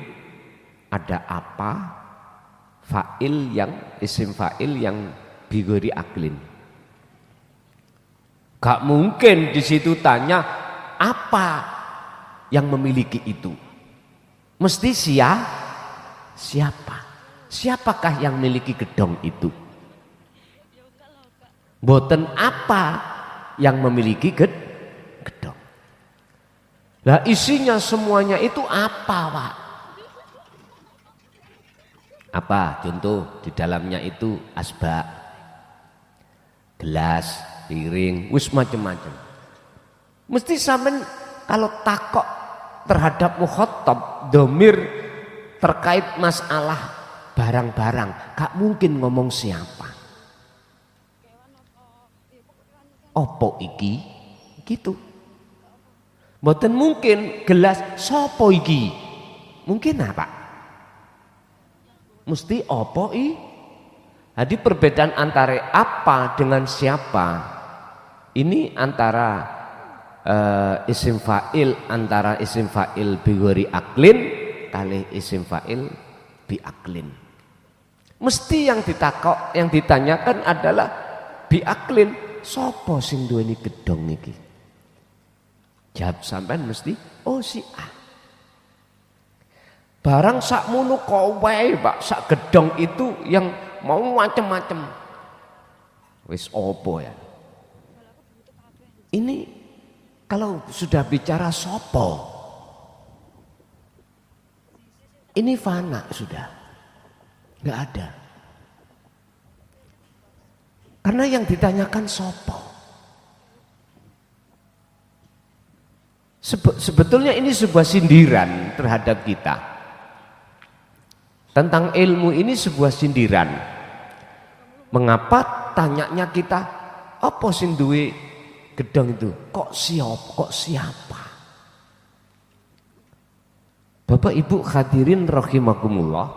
ada apa, fa'il yang isim fa'il yang bigori aklin. Gak mungkin di situ tanya apa yang memiliki itu. Mesti siapa? Siapakah yang memiliki gedong itu? Boten apa yang memiliki gedong. Lah isinya semuanya itu apa, Pak? Apa? Contoh di dalamnya itu asbak, gelas, piring, wis macam-macam. Mesti sampean kalau takok terhadap mukhatab domir terkait masalah barang-barang, gak mungkin ngomong siapa. Opo iki? Gitu. Mboten mungkin gelas sopo iki. Mungkin apa? Mesti opo i. Jadi perbedaan antara apa dengan siapa ini antara isim fa'il, antara isim fa'il bigori aklin kali isim fa'il biaklin. Mesti yang ditakok, yang ditanyakan adalah biaklin, sopo sing duweni gedong iki? Jawab sampean mesti oh si A. Barang sakmono kok wae, Pak, sak gedong itu yang mau macem-macem. Wis opo ya? Ini kalau sudah bicara sopo, ini fana sudah, nggak ada. Karena yang ditanyakan sopo. Sebetulnya ini sebuah sindiran terhadap kita. Tentang ilmu ini sebuah sindiran. Mengapa tanyanya kita, apa sing duwe gedang itu? Kok siapa? Bapak Ibu hadirin rahimakumullah.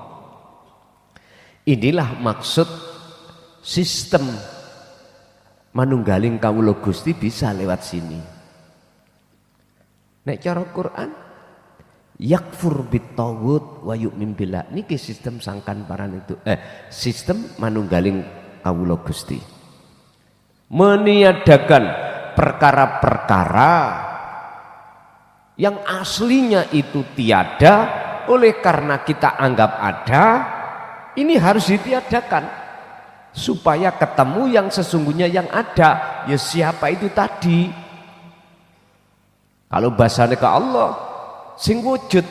Inilah maksud sistem manunggaling kawula Gusti bisa lewat sini. Nek cara Quran yakfur bittawut wa yu'min billah, niki sistem sangkan paran itu sistem manunggaling kawula Gusti meniadakan perkara-perkara yang aslinya itu tiada, oleh karena kita anggap ada, ini harus ditiadakan supaya ketemu yang sesungguhnya yang ada. Ya siapa itu tadi? Kalau bahasanya ke Allah sing wujud,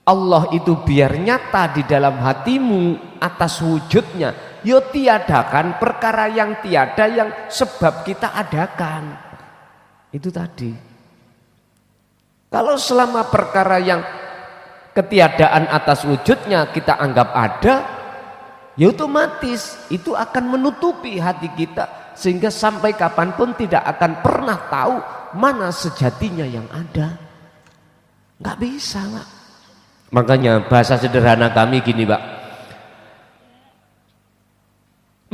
Allah itu biar nyata di dalam hatimu atas wujudnya. Yo tiadakan perkara yang tiada yang sebab kita adakan. Itu tadi. Kalau selama perkara yang ketiadaan atas wujudnya kita anggap ada, ya otomatis itu akan menutupi hati kita, sehingga sampai kapanpun tidak akan pernah tahu mana sejatinya yang ada. Nggak bisa, Pak. Makanya bahasa sederhana kami gini, Pak.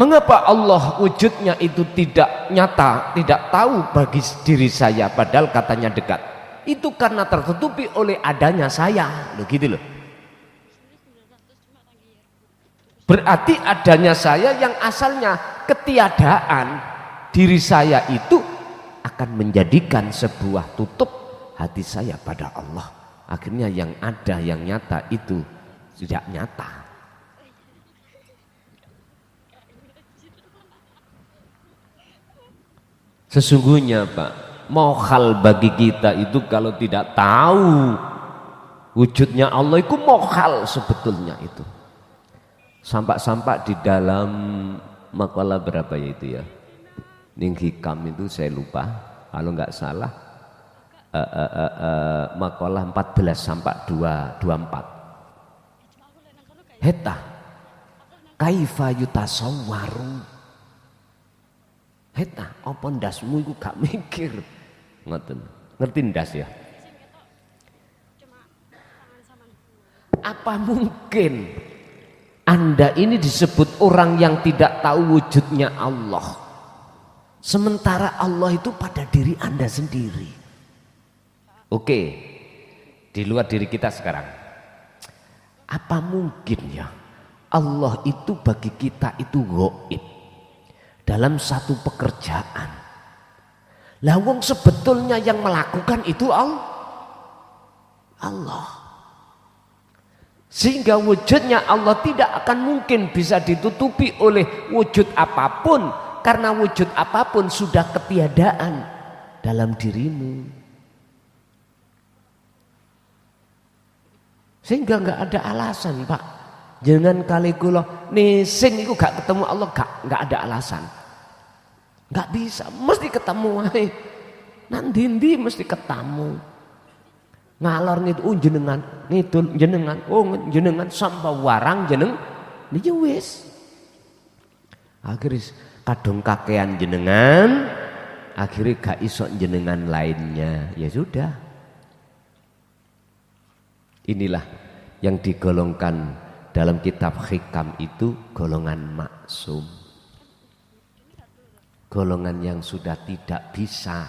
Mengapa Allah wujudnya itu tidak nyata, tidak tahu bagi diri saya, padahal katanya dekat? Itu karena tertutupi oleh adanya saya. Loh gitu loh. Berarti adanya saya yang asalnya ketiadaan diri saya itu akan menjadikan sebuah tutup hati saya pada Allah. Akhirnya yang ada, yang nyata itu tidak nyata. Sesungguhnya Pak, mohal bagi kita itu kalau tidak tahu wujudnya Allah itu mohal sebetulnya itu. Sampak-sampak di dalam makalah berapa ya itu ya? Ning hikam itu saya lupa, kalau nggak salah makalah 14 sampai 24. Heta kaifa yutasawwaru. Heta apa ndasmu iku gak mikir. Ngoten. Ngerti ndas ya? Apa mungkin Anda ini disebut orang yang tidak tahu wujudnya Allah, sementara Allah itu pada diri Anda sendiri? Oke, di luar diri kita sekarang. Apa mungkin ya Allah itu bagi kita itu gaib dalam satu pekerjaan? Lah wong sebetulnya yang melakukan itu Allah. Sehingga wujudnya Allah tidak akan mungkin bisa ditutupi oleh wujud apapun, karena wujud apapun sudah ketiadaan dalam dirimu. Sehingga nggak ada alasan, Pak. Jangan kali kula nising itu gak ketemu Allah, nggak ada alasan. Nggak bisa, mesti ketemu wae. Nanti mesti ketemu. Ngalor ngidul jenengan, ngidul jenengan, jenengan sampai warang jeneng niki wis. Akhirnya kadung kakean jenengan, akhirnya gak iso jenengan lainnya. Ya sudah. Inilah yang digolongkan dalam kitab hikam itu golongan maksum. Golongan yang sudah tidak bisa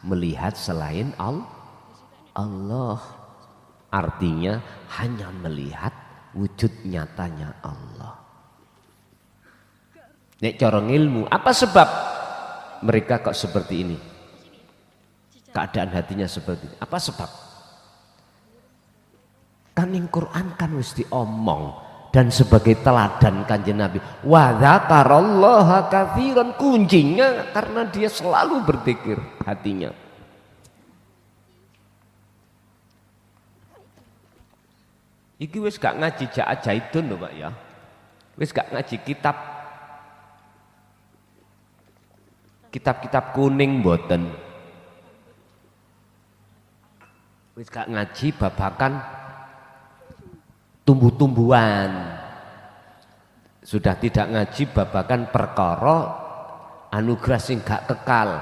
melihat selain Allah, artinya hanya melihat wujud nyatanya Allah. Nek corong ilmu, apa sebab mereka kok seperti ini? Keadaan hatinya seperti ini. Apa sebab? Kan ing Quran kan wis diomong dan sebagai teladan Kanjeng Nabi wa dzakarallaha katsiran, kuncinya karena dia selalu berzikir hatinya. Iki wis gak ngaji jaidun lho Pak ya. Wis gak ngaji kitab kuning mboten. Wis gak ngaji babakan tumbuh-tumbuhan. Sudah tidak ngaji babakan perkara anugerah sing gak kekal.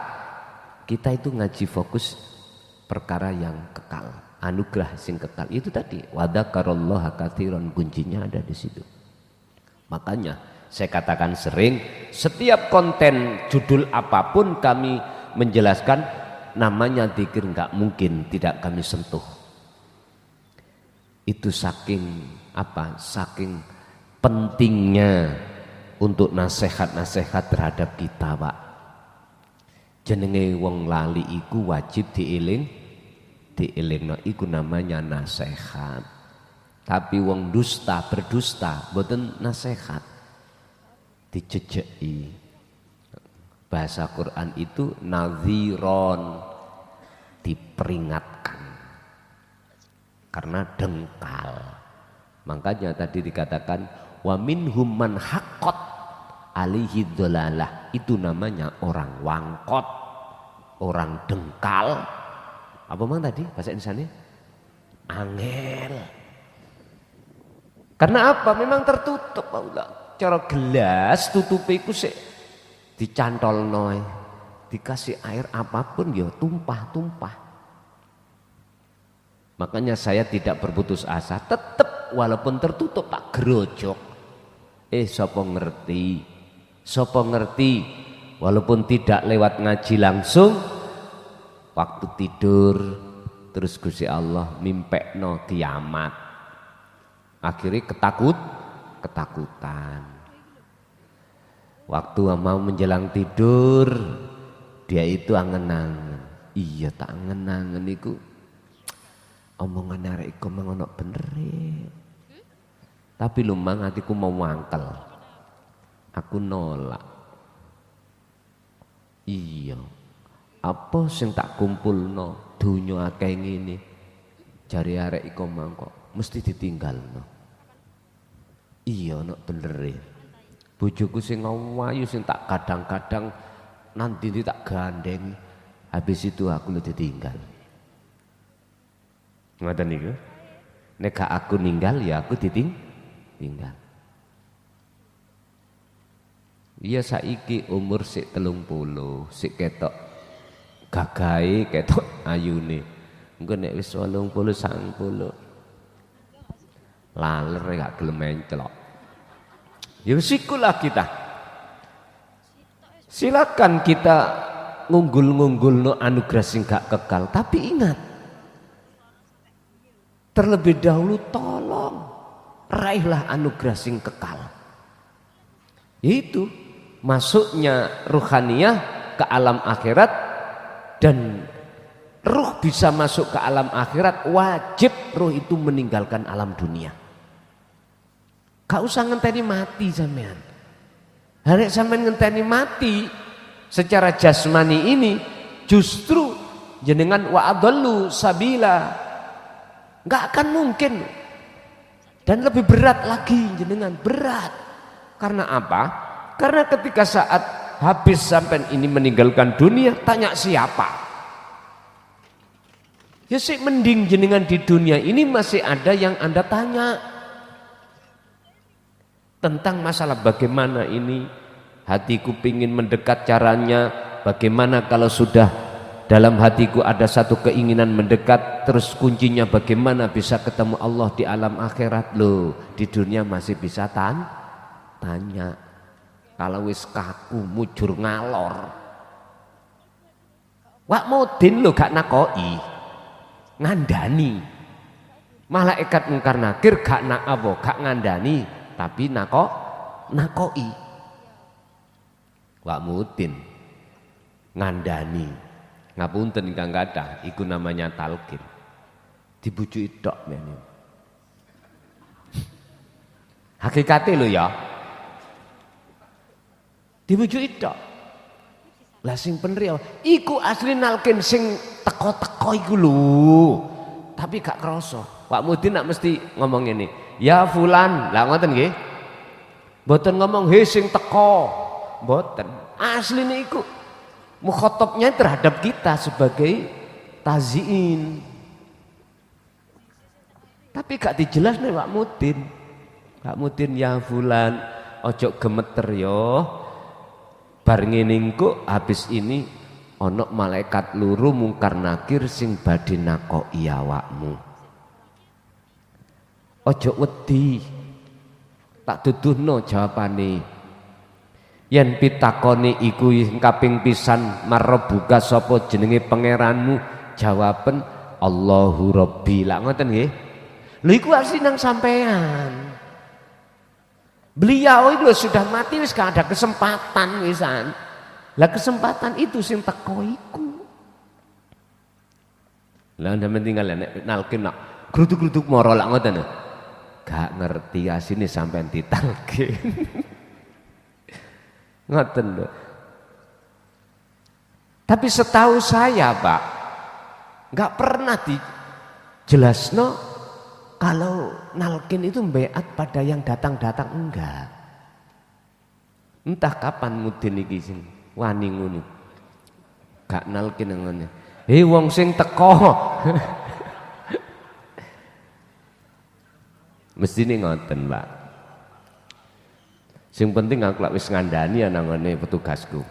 Kita itu ngaji fokus perkara yang kekal, anugerah sing kekal. Itu tadi wa dzakarallaha katsiran, kuncinya ada di situ. Makanya saya katakan sering, setiap konten judul apapun kami menjelaskan namanya zikir nggak mungkin tidak kami sentuh. Itu saking apa? Saking pentingnya untuk nasihat-nasihat terhadap kita, Pak. Jenenge wong lali iku wajib dielingno, iku namanya nasihat. Tapi wong dusta berdusta mboten nasihat, dijejeki. Bahasa Quran itu nadhiron, diperingatkan karena dengkal. Makanya tadi dikatakan wa minhum man haqqat alihi dhalalah, itu namanya orang wangkot, orang dengkal. Apa mang tadi bahasa Indonesianya? Angel. Karena apa? Memang tertutup, Allah. Cara gelas tutupe iku sik dicantolno, dikasih air apapun ya tumpah-tumpah. Makanya saya tidak berputus asa, tetap walaupun tertutup tak gerojok. Sapa ngerti? Sapa ngerti? Walaupun tidak lewat ngaji langsung, waktu tidur terus Gusti Allah mimpekno kiamat. Akhirnya ketakutan. Waktu mau menjelang tidur, dia itu angen-angen. Iya tak angen-angen iku omongan arek iku mang ono bener. Tapi lumang hatiku mau mangkel. Aku nolak. Iya. Apa sing tak kumpulno donya akeh ngene. Jare arek iku mang kok mesti ditinggalno. Iya nok bener. Bojoku sing ayu sing tak kadang-kadang nanti tak gandeng, habis itu aku lu ditinggal. Ngoten niku. Nek gak aku ninggal ya aku ditinggal. Iya saiki umur sik 30, sik ketok gagahe, ketok ayune. Engko nek wis 80 90 laler gak gelem mencelok. Ya sikulah kita. Silakan kita ngunggul-ngunggul no anugerah sing gak kekal, tapi ingat terlebih dahulu tolong raihlah anugerah sing kekal. Yaitu masuknya ruhaniyah ke alam akhirat, dan ruh bisa masuk ke alam akhirat wajib ruh itu meninggalkan alam dunia. Gak usah ngenteni mati sampean. Hari sampean ngenteni mati secara jasmani ini justru jenengan wa adallu sabila. Gak akan mungkin. Dan lebih berat lagi jenengan, berat. Karena apa? Karena ketika saat habis sampean ini meninggalkan dunia, tanya siapa? Ya sih mending jenengan di dunia ini masih ada yang Anda tanya tentang masalah bagaimana ini hatiku pingin mendekat caranya, bagaimana kalau sudah dalam hatiku ada satu keinginan mendekat, terus kuncinya bagaimana bisa ketemu Allah di alam akhirat. Loh, di dunia masih bisa tanya. Kalau wis kaku mujur ngalor, wak mudin lo gak nakoi ngandani, malaikat mungkar nakir gak ngandani, tapi nakoi. Wak mudin ngandani, ngapunten ingkang kathah, iku namanya talqin. Dibujuki tok men. Hakikate lho ya. Dibujuki tok. Lah sing bener ya iku asli nalkin sing teko-teko iku lho. Tapi gak krasa. Pak Mudin nak mesti ngomong ini. Ya fulan, lah ngoten nggih. Mboten ngomong he sing teko. Mboten. Asline iku mukhatabnya terhadap kita sebagai taziin. Tapi gak dijelas nih Pak Mudin. Pak Mudin ya fulan, ojo gemeter yo. Bar ngene engko habis ini ana malaikat loro mungkar nakir sing badhe nakoki awakmu. Ojo wedi. Tak duduhno jawabane. Yen pitakoni iku kaping pisan marbuka sapa jenenge pangeranmu, jawaben Allahu Rabbi. Lah ngoten nggih. Lha iku asli nang sampean. Beliau itu sudah mati wis gak ada kesempatan wisan. Lah kesempatan itu sing teko iku. Lah sampeyan tinggal nek nalkin nak gruduk-gruduk moro lak ngoten. Gak ngerti asine sampean ditalkin. Ngoten lho. Tapi setahu saya, Pak, enggak pernah dijelasno kalau nalkin itu beat pada yang datang-datang, enggak. Entah kapan Mudin iki sing wani ngono. Gak nalkin ngene. Hei wong sing teko. Mestine ngoten, Pak. Sing penting aku lak wis ngandani ana ngene petugasku.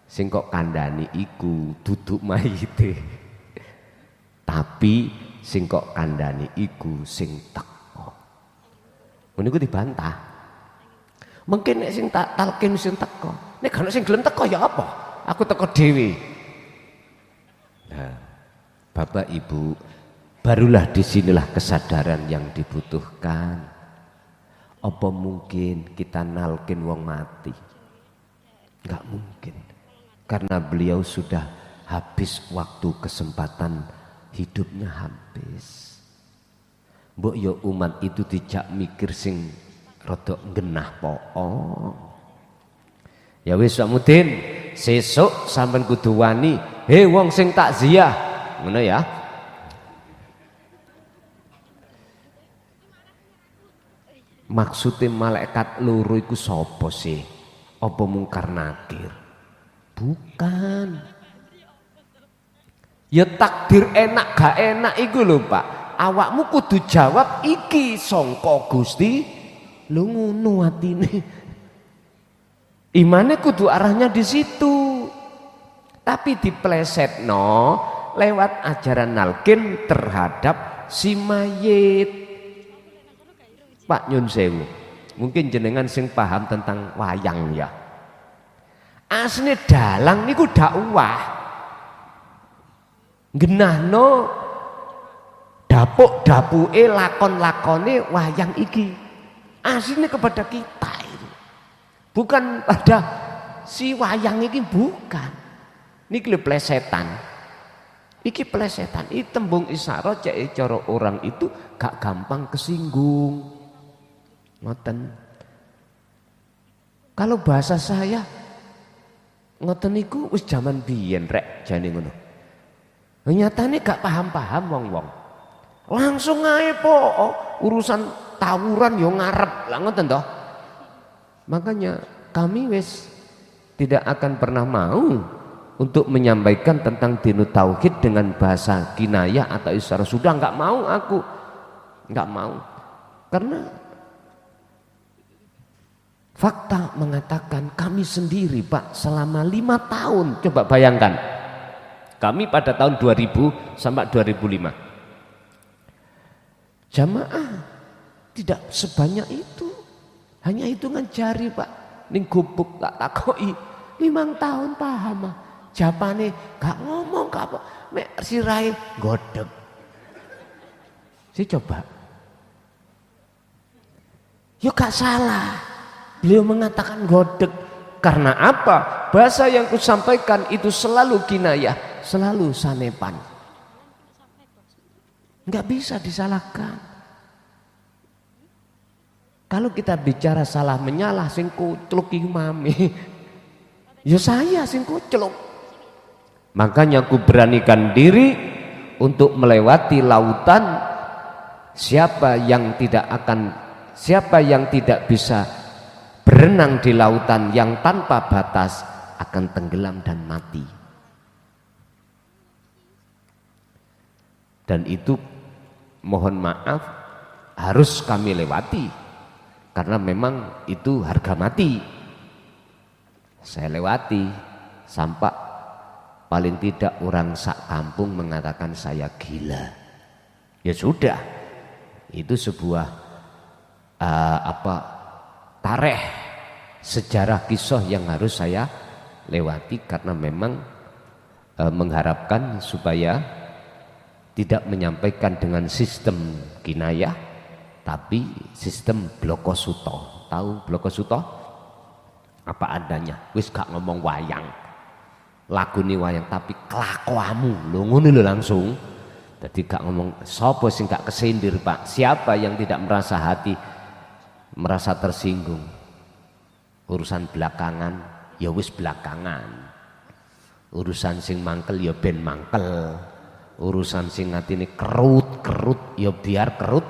Sing kok kandhani iku duduk mayite. Tapi sing kok kandhani iku sing teko. Ngono iku dibantah. Mungkin nek sing tak talkin sing teko. Nek gak sing gelem teko ya apa? Aku teko dhewe. Nah, Bapak Ibu, barulah disinilah kesadaran yang dibutuhkan. Apa mungkin kita nalkin wong mati? Enggak mungkin. Karena beliau sudah habis waktu kesempatan hidupnya habis. Mbok yo umat itu dijak mikir sing rada genah po'o. Ya wis Pak Mudin, sesuk sampean kudu wani, he wong sing takziah. Ngono ya. Maksudnya malaikat loro iku sapa sih? Apa mungkar nakir? Bukan. Ya takdir enak gak enak iku lho Pak. Awakmu kudu jawab iki sangka Gusti. Lho ngono atine. Imane kudu arahnya di situ. Tapi diplesetno lewat ajaran nalkin terhadap si mayit. Pak Nyun Sewu, mungkin jenengan sing paham tentang wayang ya. Asline dalang niku dakwah. Genahno dapuk-dapuke lakon-lakone wayang iki. Asline kepada kita itu. Bukan pada si wayang iki bukan. Niki lho plesetan. Iki plesetan. Iki tembung isyarat cek cara orang itu gak gampang kesinggung. Ngoten. Kalau bahasa saya ngoten niku wis jaman biyen rek jane ngono. Nyatane gak paham-paham wong-wong. Langsung ae po urusan tawuran yo ngarep. Lah ngoten toh. Makanya kami wis tidak akan pernah mau untuk menyampaikan tentang dinu tauhid dengan bahasa kinayah atau isyarah. Sudah enggak mau aku. Enggak mau. Karena fakta mengatakan kami sendiri Pak selama 5 tahun, coba bayangkan, kami pada tahun 2000 sampai 2005 jamaah tidak sebanyak itu, hanya hitungan jari Pak, ning gubuk tak takoki 5 tahun paham ah, japane gak ngomong gak apa, mek sirai godeg. Saya coba, yuk gak salah. Beliau mengatakan godeg karena apa? Bahasa yang kusampaikan itu selalu kinayah, selalu sanepan. Enggak bisa disalahkan. Kalau kita bicara salah menyalah sing kucluk iki mami. Ya saya sing kucluk. Makanya aku beranikan diri untuk melewati lautan. Siapa yang tidak bisa berenang di lautan yang tanpa batas akan tenggelam dan mati. Dan itu mohon maaf harus kami lewati karena memang itu harga mati. Saya lewati sampai paling tidak orang sak kampung mengatakan saya gila. Ya sudah, itu sebuah tarikh sejarah kisah yang harus saya lewati karena memang mengharapkan supaya tidak menyampaikan dengan sistem kinayah tapi sistem blokosuto. Tahu blokosuto? Apa adanya, wis gak ngomong wayang, lagune wayang tapi kelakuanmu lho ngono lho langsung. Jadi gak ngomong sapa sing gak kesindir Pak, siapa yang tidak merasa tersinggung. Urusan belakangan ya wis belakangan, urusan sing mangkel ya ben mangkel, urusan sing atine kerut ya biar kerut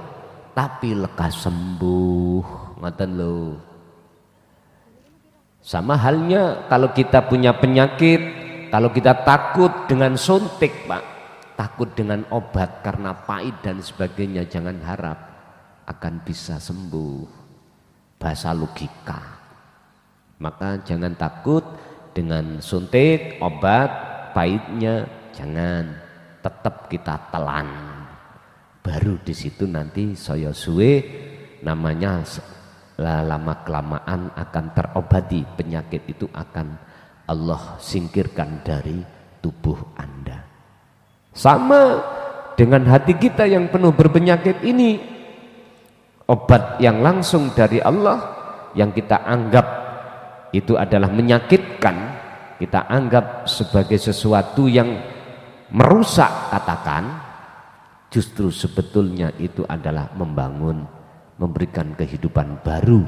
tapi lekas sembuh, ngoten lho. Sama halnya kalau kita punya penyakit, kalau kita takut dengan suntik Pak, takut dengan obat karena pahit dan sebagainya, jangan harap akan bisa sembuh. Bahasa logika. Maka jangan takut dengan suntik, obat, pahitnya jangan, tetap kita telan. Baru di situ nanti saya suwe namanya lama kelamaan akan terobati, penyakit itu akan Allah singkirkan dari tubuh Anda. Sama dengan hati kita yang penuh berpenyakit ini, obat yang langsung dari Allah yang kita anggap itu adalah menyakitkan, kita anggap sebagai sesuatu yang merusak, katakan, justru sebetulnya itu adalah membangun, memberikan kehidupan baru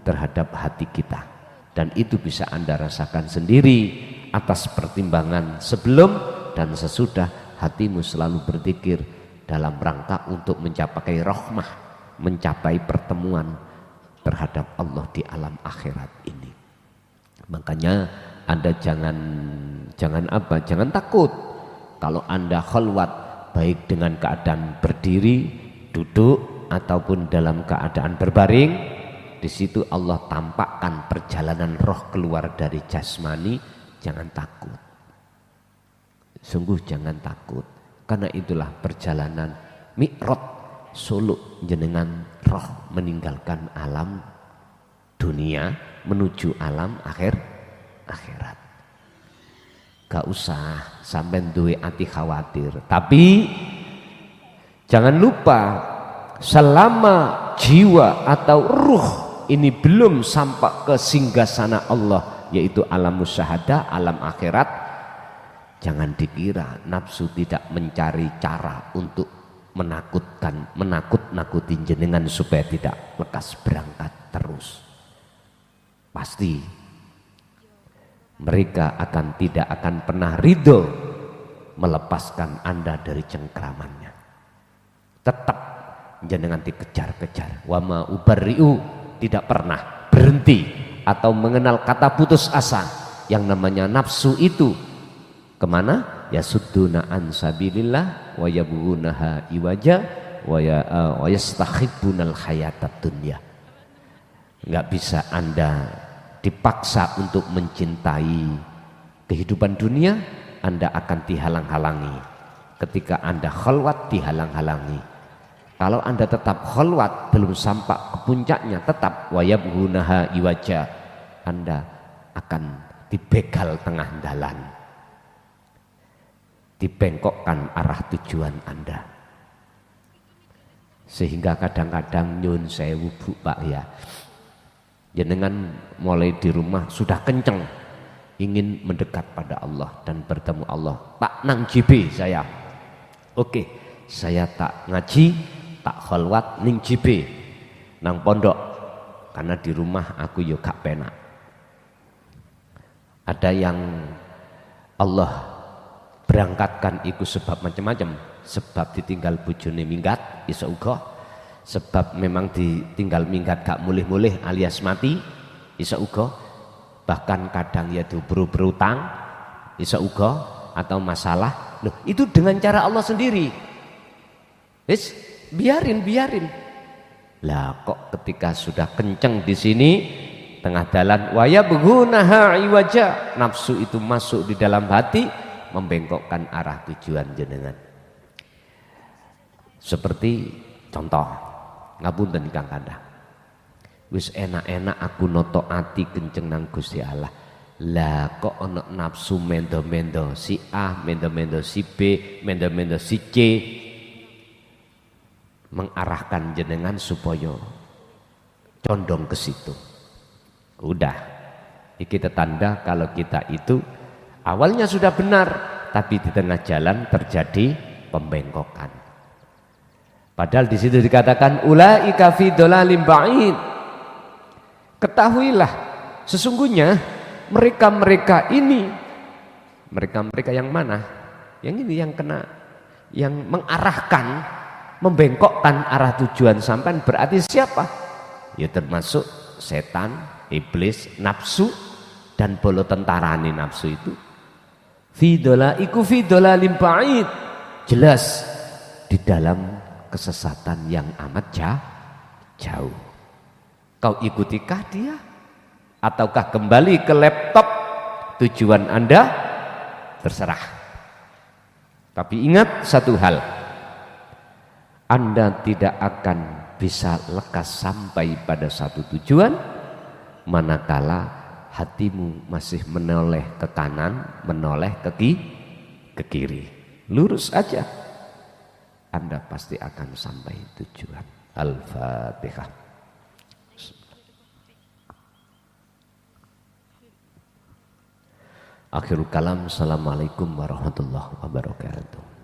terhadap hati kita. Dan itu bisa Anda rasakan sendiri atas pertimbangan sebelum dan sesudah hatimu selalu berzikir dalam rangka untuk mencapai rahmah, mencapai pertemuan terhadap Allah di alam akhirat ini. Makanya Anda jangan takut kalau Anda khalwat, baik dengan keadaan berdiri, duduk ataupun dalam keadaan berbaring. Di situ Allah tampakkan perjalanan roh keluar dari jasmani. Jangan takut, sungguh jangan takut, karena itulah perjalanan mi'raj suluk jenengan roh meninggalkan alam dunia menuju alam akhirat. Gak usah sampai duwe ati khawatir, tapi jangan lupa selama jiwa atau ruh ini belum sampai ke singgasana Allah, yaitu alam musyahadah, alam akhirat, jangan dikira nafsu tidak mencari cara untuk menakut-nakutin jenengan supaya tidak lekas berangkat terus. Pasti mereka tidak akan pernah ridho melepaskan Anda dari cengkramannya. Tetap jenengan dikejar-kejar. Wa ma ubarri'u, tidak pernah berhenti atau mengenal kata putus asa. Yang namanya nafsu itu kemana? Yasudduna an sabilillah wa yabghunaha iwaja wa yastahibbunal hayatad dunya. Enggak bisa Anda dipaksa untuk mencintai kehidupan dunia, Anda akan dihalang-halangi. Ketika Anda khalwat, dihalang-halangi. Kalau Anda tetap khalwat, belum sampai ke puncaknya, tetap wayabghunaha iwaja, Anda akan dibegal tengah jalan, dibengkokkan arah tujuan Anda. Sehingga kadang-kadang nyun sewu Bu Pak ya, jenengan mulai di rumah sudah kenceng ingin mendekat pada Allah dan bertemu Allah. Tak nang JB saya, oke, saya tak ngaji, tak khalwat ning JB nang pondok, karena di rumah aku yo gak penak. Ada yang Allah berangkatkan iku sebab macam-macam, sebab ditinggal bojone minggat iso uga, sebab memang ditinggal minggat gak mulih-mulih alias mati iso uga, bahkan kadang ya berutang iso uga, atau masalah. Loh, itu dengan cara Allah sendiri. Wis biarin. Lah kok ketika sudah kenceng di sini tengah jalan waya begunaha iwaja, nafsu itu masuk di dalam hati membengkokkan arah tujuan jenengan. Seperti contoh ngapunten Kang Kandang, wis enak-enak aku noto ati kenceng nang Gusti Allah, lah kok ono nafsu mendo-mendo si A, mendo-mendo si B, mendo-mendo si C, mengarahkan jenengan supaya condong ke situ. Udah, iki tanda kalau kita itu awalnya sudah benar, tapi di tengah jalan terjadi pembengkokan. Padahal di situ dikatakan ulaika fi dhalalim ba'id. Ketahuilah sesungguhnya mereka-mereka ini, mereka-mereka yang mana? Yang ini yang kena, yang mengarahkan, membengkokkan arah tujuan sampean, berarti siapa? Ya termasuk setan, iblis, nafsu, dan bolo tentarane nafsu itu. Fi dhalalim ba'id, jelas di dalam kesesatan yang amat jauh. Kau ikutikah dia? Ataukah kembali ke laptop? Tujuan Anda terserah. Tapi ingat satu hal, Anda tidak akan bisa lekas sampai pada satu tujuan manakala hatimu masih menoleh ke kanan, menoleh ke kiri. Lurus aja, Anda pasti akan sampai tujuan. Al-Fatihah. Akhirul kalam. Assalamualaikum warahmatullahi wabarakatuh.